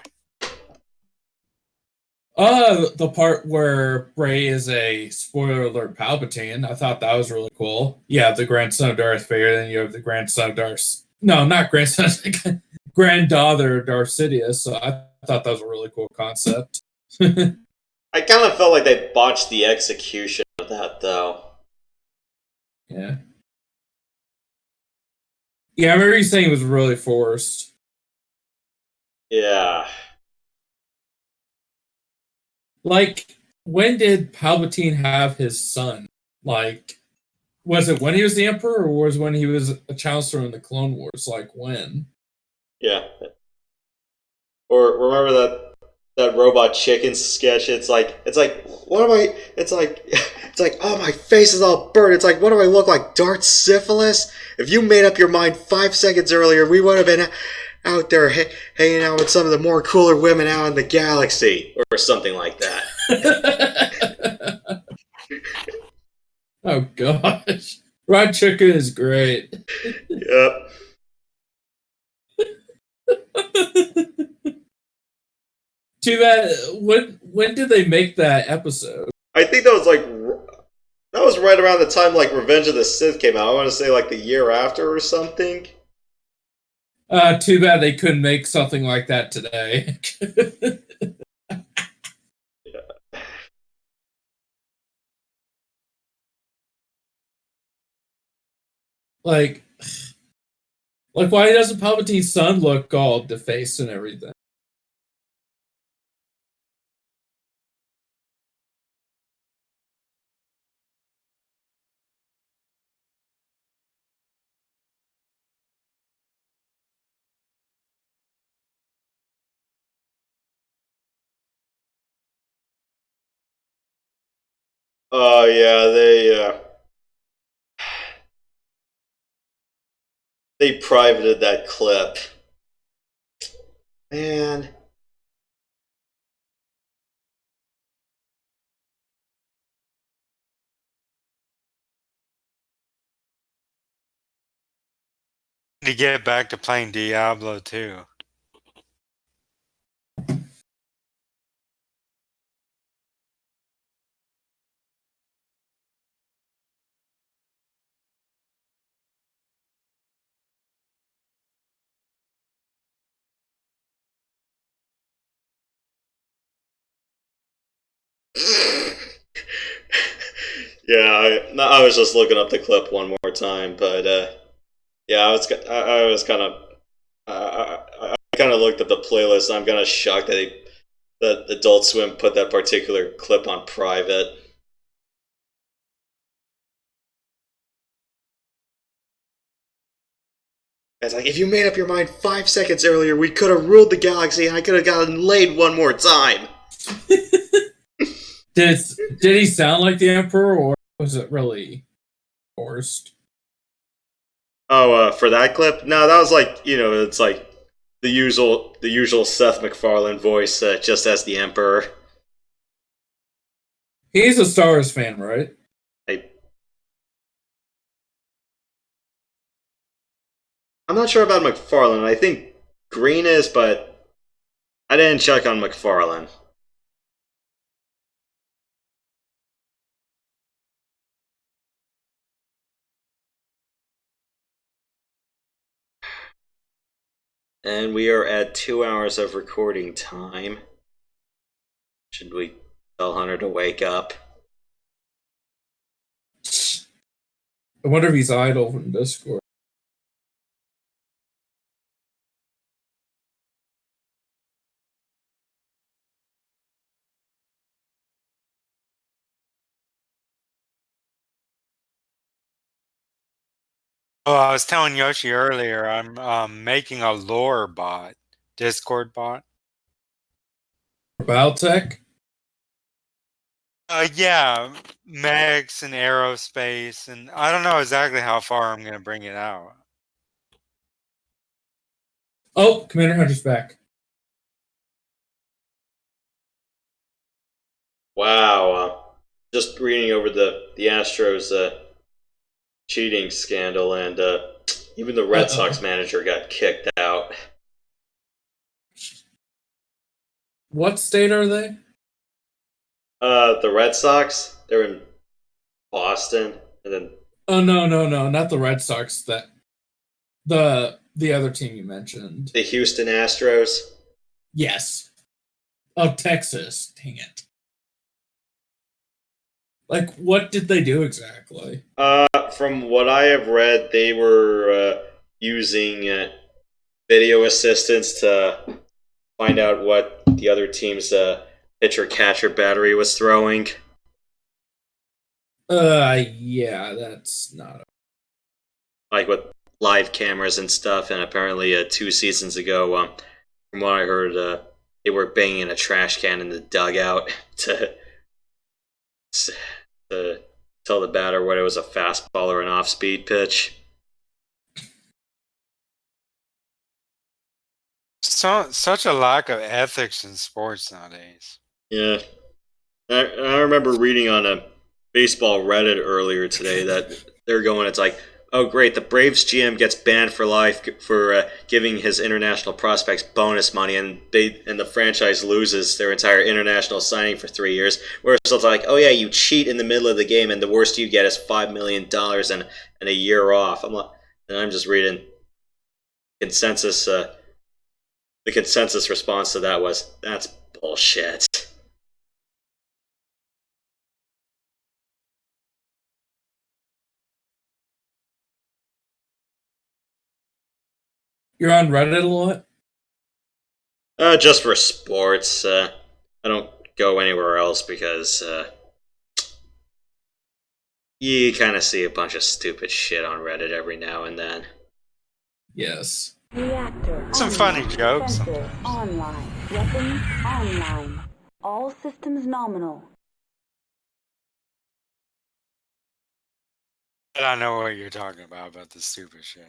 The part where Rey is a spoiler alert Palpatine. I thought that was really cool. Yeah, the grandson of Darth Vader, then you have the grandson of Darth. No, not grandson. Granddaughter of Darth Sidious. So I thought that was a really cool concept. I kind of felt like they botched the execution of that, though. Yeah. Yeah, I remember you saying it was really forced. Yeah. Like, when did Palpatine have his son? Like, was it when he was the Emperor, or was it when he was a Chancellor in the Clone Wars? Like, when? Yeah. Or remember that robot chicken sketch? It's like what am I? It's like oh, my face is all burnt. It's like, what do I look like, Darth Syphilis? If you made up your mind 5 seconds earlier, we would have been out there hanging out with some of the more cooler women out in the galaxy, or something like that. Oh gosh, Rod Chicken is great. Yep. Too bad. When did they make that episode? I think that was right around the time like Revenge of the Sith came out. I want to say like the year after or something. Too bad they couldn't make something like that today. Yeah. like, why doesn't Palpatine's son look all defaced and everything? Oh yeah, they privated that clip. Man. To get back to playing Diablo 2. Yeah, I was just looking up the clip one more time, but yeah, I was kind of I kind of looked at the playlist. And I'm kind of shocked that Adult Swim put that particular clip on private. It's like, if you made up your mind 5 seconds earlier, we could have ruled the galaxy, and I could have gotten laid one more time. Did he sound like the Emperor, or was it really forced? Oh, for that clip? No, that was like, it's like the usual Seth MacFarlane voice, just as the Emperor. He's a Star Wars fan, right? I'm not sure about MacFarlane. I think Green is, but I didn't check on MacFarlane. And we are at 2 hours of recording time. Should we tell Hunter to wake up? I wonder if he's idle from Discord. Oh, I was telling Yoshi earlier, I'm making a lore bot, Discord bot. Biotech? Yeah, mechs and aerospace, and I don't know exactly how far I'm gonna bring it out. Oh, Commander Hunter's back. Wow. Just reading over the Astros cheating scandal, and even the Red Sox manager got kicked out. What state are they? The Red Sox, they're in Boston, and then Oh no, not the Red Sox. That the other team you mentioned. the Houston Astros. Yes. Of Texas. Dang it. Like, what did they do exactly? From what I have read, they were using video assistants to find out what the other team's pitcher catcher battery was throwing. Yeah, that's not. Like with live cameras and stuff, and apparently 2 seasons ago, from what I heard, they were banging a trash can in the dugout to tell the batter whether it was a fastball or an off-speed pitch. Such a lack of ethics in sports nowadays. Yeah. I remember reading on a baseball Reddit earlier today that they're going, it's like, oh great, the Braves GM gets banned for life for giving his international prospects bonus money, and the franchise loses their entire international signing for 3 years. Whereas it's like, oh yeah, you cheat in the middle of the game, and the worst you get is $5 million and a year off. I'm just reading consensus. The consensus response to that was, that's bullshit. You're on Reddit a lot? Just for sports. I don't go anywhere else because you kind of see a bunch of stupid shit on Reddit every now and then. Yes. Reactor Some online. funny jokes. Sensors online. Weapons online. All systems nominal. But I know what you're talking about the stupid shit.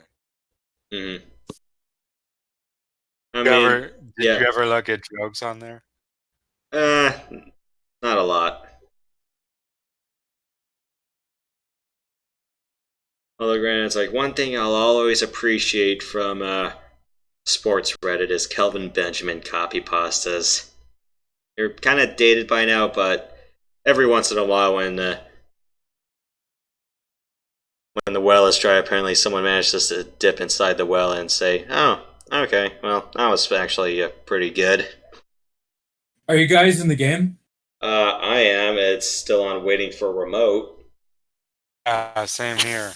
Mm-hmm. Did yeah. you ever look at jokes on there? Not a lot. Although granted, it's like one thing I'll always appreciate from sports Reddit is Kelvin Benjamin copy pastas. They're kind of dated by now, but every once in a while when the well is dry, apparently someone manages to dip inside the well and say, oh, okay, well, that was actually pretty good. Are you guys in the game? I am. It's still on waiting for a remote. Same here.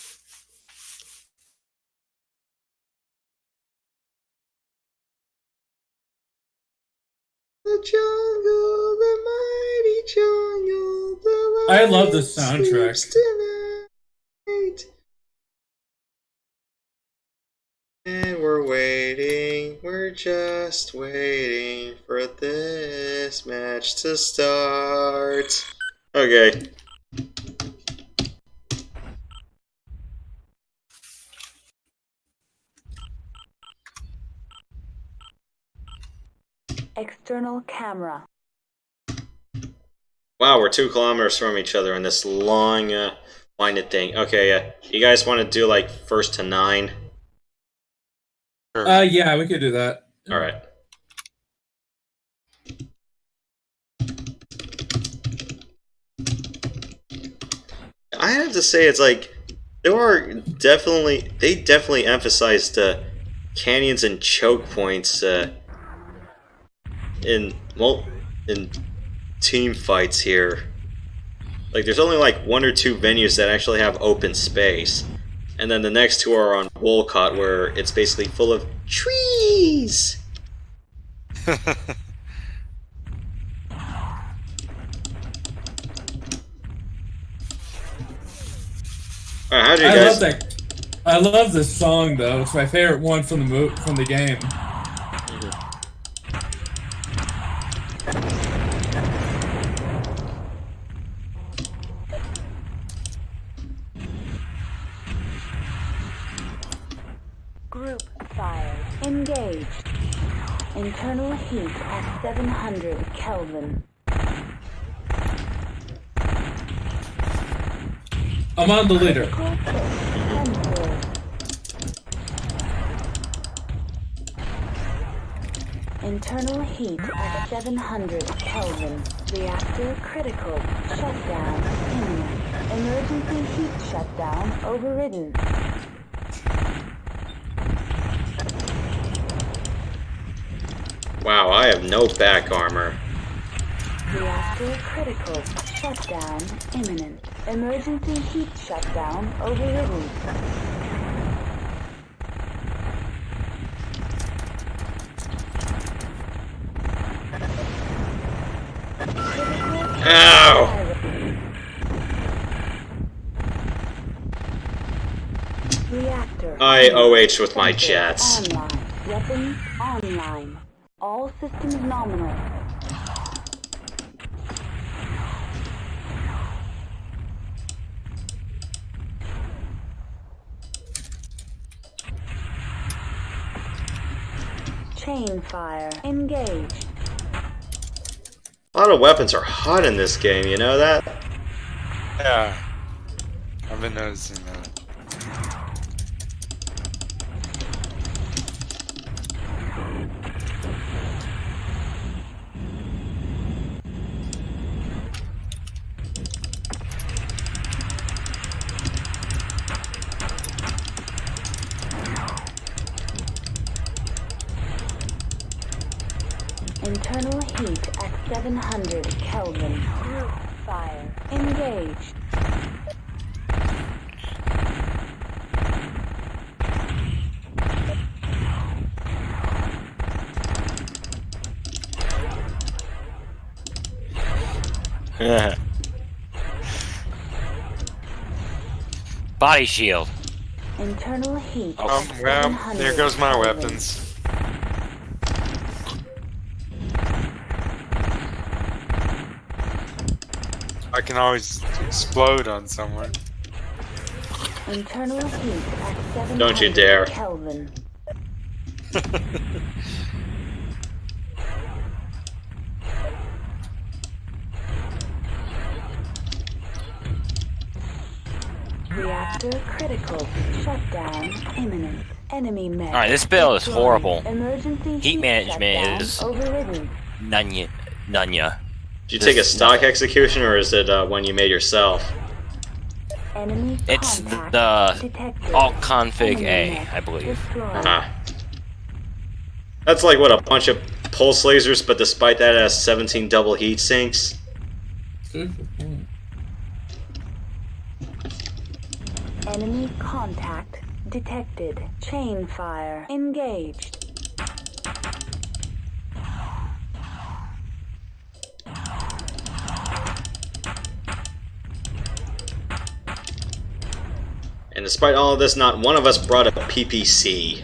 The jungle, the mighty jungle, the I love the soundtrack. Tonight. And we're waiting, we're just waiting for this match to start. Okay. External camera. Wow, we're 2 kilometers from each other in this long, winded thing. Okay, you guys want to do like 1st to 9? Sure. Yeah, we could do that. All right. I have to say, it's like they definitely emphasized canyons and choke points in team fights here. Like, there's only like 1 or 2 venues that actually have open space. And then the next 2 are on Wolcott, where it's basically full of trees! Alright, how do you guys... I love this song though. It's my favorite one from the game. Group fire. Engaged. Internal heat at 700 Kelvin. I'm on the leader. Internal heat at 700 Kelvin. Reactor critical. Shutdown imminent. Emergency heat shutdown overridden. Wow, I have no back armor. Reactor critical. Shutdown imminent. Emergency heat shutdown overridden. Ow! Reactor. I OH with my jets. Online. Weapons online. All systems nominal. Chain fire. Engaged. A lot of weapons are hot in this game, you know that? Yeah. I've been noticing that. Internal heat at 700 Kelvin. Group fire. Engaged. Body shield. Internal heat. Well, there goes my weapons. I can always explode on someone. Internal heat at 700 Don't you dare. Kelvin. Reactor critical. Shutdown imminent. Enemy mech. Alright, this build is horrible. Emergency Heat management is overridden. Nunya. Did you take a stock execution, or is it one you made yourself? Enemy It's contact the detected. alt config Enemy A, mech I believe. destroyed. Uh-huh. That's like, what, a bunch of pulse lasers, but despite that it has 17 double heat sinks? Enemy contact detected. Chain fire engaged. And despite all of this, not one of us brought a PPC.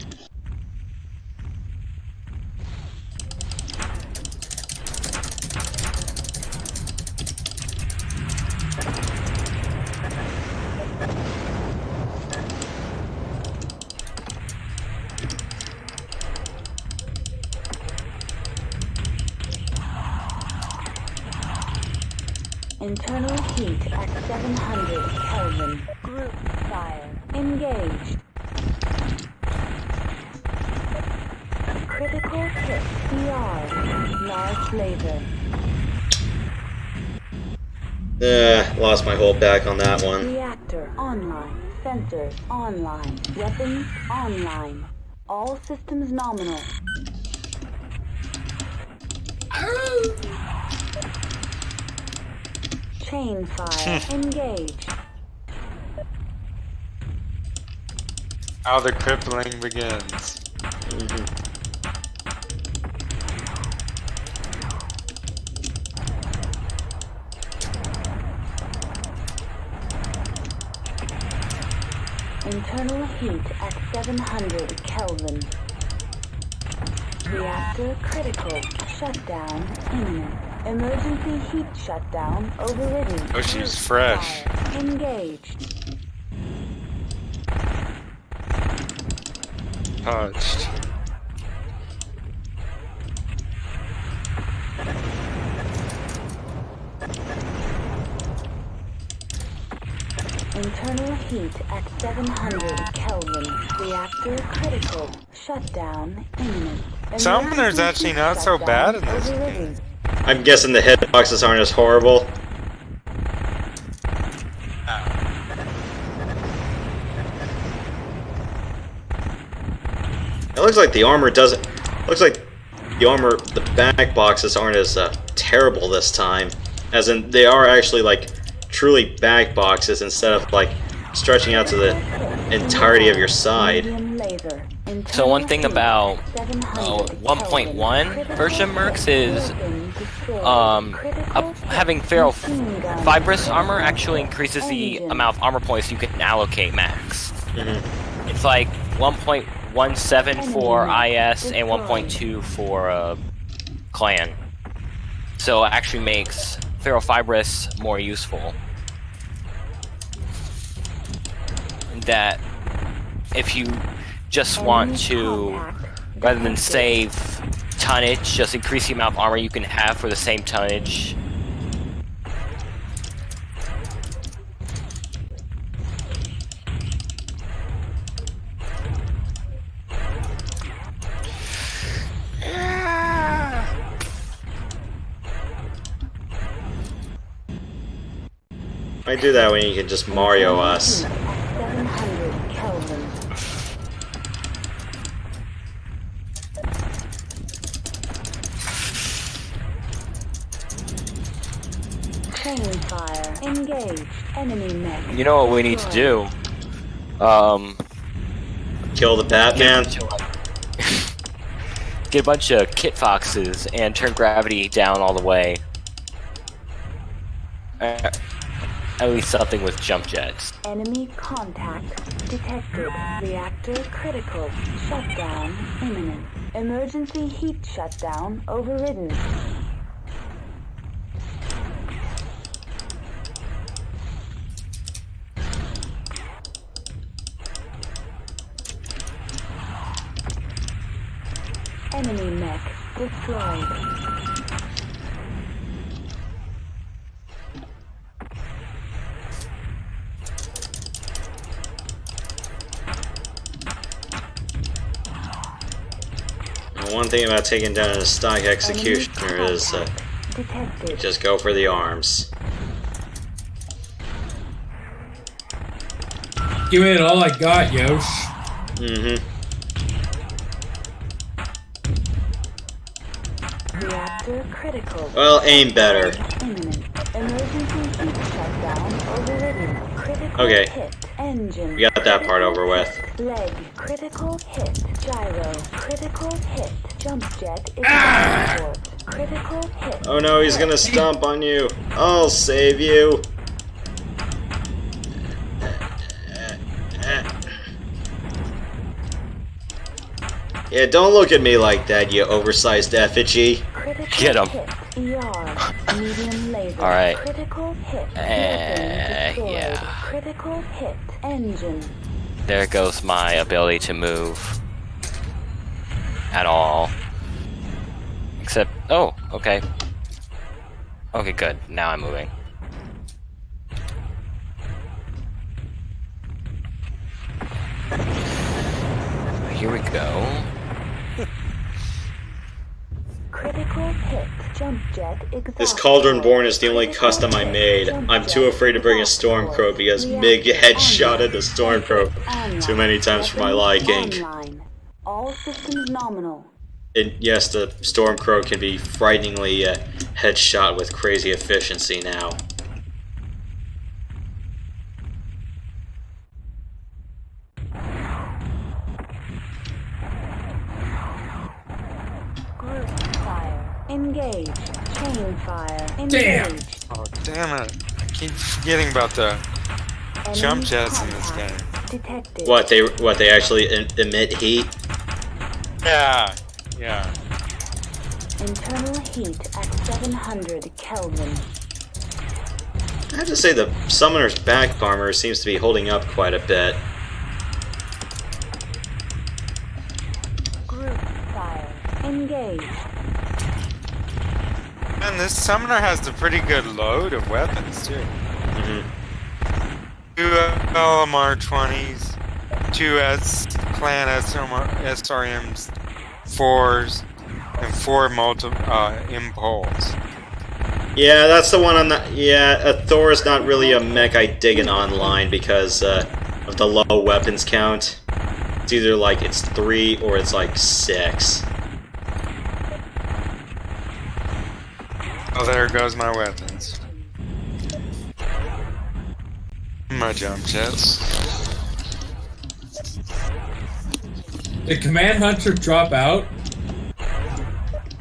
Internal heat at 700 Kelvin. Group fire engaged. Critical hit CR. Large laser. Lost my whole back on that one. Reactor online. Sensors online. Weapons online. All systems nominal. Chain fire engaged. How the crippling begins. Internal heat at 700 Kelvin. Reactor critical. Shutdown imminent. Emergency heat shutdown overridden. Oh, she's fresh. Fire engaged. Touched. Internal heat at 700 Kelvin. Reactor critical. Shutdown imminent. Summoner's Emergency actually heat not so shutdown bad in this overridden. game. I'm guessing the hitboxes aren't as horrible. It looks like the armor doesn't. Looks like the armor, the back boxes aren't as terrible this time. As in, they are actually like truly back boxes instead of like stretching out to the entirety of your side. Medium laser. So one thing about 700 1.1 version Mercs is Critical having fibrous armor actually increases the amount of armor points you can allocate max. It's like 1.17 for IS and 1.2 for clan. So it actually makes ferrofibrous more useful. That if you just want to, rather than save tonnage, just increase the amount of armor you can have for the same tonnage. I do that when you can just Mario us. 700 Kelvin. Chain fire engaged. Enemy mech. You know what we need to do? Kill the Batman. Get a bunch of kit foxes and turn gravity down all the way. At least something with jump jets. Enemy contact detected. Reactor critical. Shutdown imminent. Emergency heat shutdown overridden. Enemy mech destroyed. One thing about taking down a stock executioner is Detected. just go for the arms. Give it all I got, Yosh. Reactor critical. Well, aim better. Imminent. Emergency heat shutdown overridden. Critical Okay. hit. Engine. We got that part over with. Leg. Critical hit. Gyro. Critical hit. Jump jet ignition port. Critical hit. Oh no, he's gonna stomp on you. I'll save you. Yeah, don't look at me like that, you oversized effigy. Critical Get 'em. hit. ER. Medium laser. All right. Critical hit. Weapon destroyed. Yeah. Critical hit. Engine. There goes my ability to move. At all. Except, oh, okay. Okay, good. Now I'm moving. Here we go. Critical hit. Jump jet exhaust. This Cauldron Born is the only custom I made. I'm too afraid to bring a Stormcrow because Mig headshotted the Stormcrow too many times for my liking. Online. All systems nominal. And yes, the Stormcrow can be frighteningly headshot with crazy efficiency now. Group fire. Engage. Chain fire. Damn. Engage. Oh, damn it. I keep forgetting about the Enemy jump jets in this contact game. Detected. What they actually emit heat? Yeah. Yeah. Internal heat at 700 Kelvin. I have to say the Summoner's back armor seems to be holding up quite a bit. Group fire. Engage. And this summoner has a pretty good load of weapons, too. Mm-hmm. 2 LMR 20s, 2 Clan SRMs, 4s, and 4 Impulse. Yeah, that's the one I'm not. Yeah, Thor is not really a mech I dig in online because of the low weapons count. It's either like it's 3 or it's like 6. Oh, there goes my weapons. My jump jets. Did Command Hunter drop out?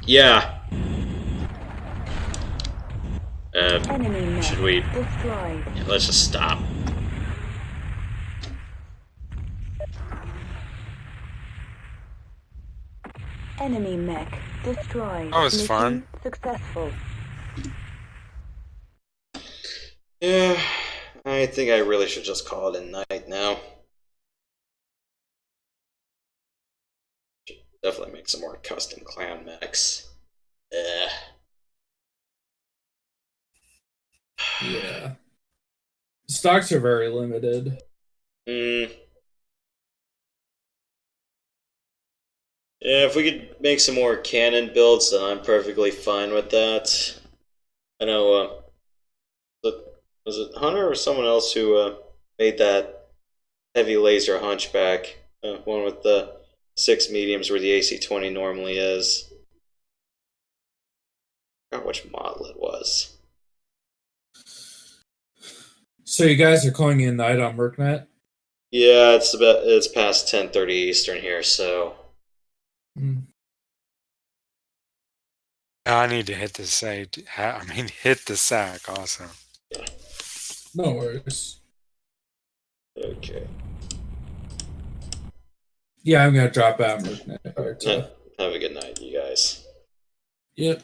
Yeah. Enemy mech Should we? destroyed. Yeah, let's just stop. Enemy mech destroyed. That was Mission fun. Successful. Yeah, I think I really should just call it a night now. Should definitely make some more custom clan mechs. Yeah. Stocks are very limited. Yeah, if we could make some more cannon builds, then I'm perfectly fine with that. I know, was it Hunter or someone else who made that heavy laser hunchback? One with the 6 mediums where the AC-20 normally is. I forgot which model it was. So you guys are calling in night on MercNet? Yeah, it's past 10:30 Eastern here, so Mm. I need to hit the sack. Hit the sack also. No worries. okay. Yeah, I'm gonna drop out MercNet here too. Have a good night, you guys. Yep.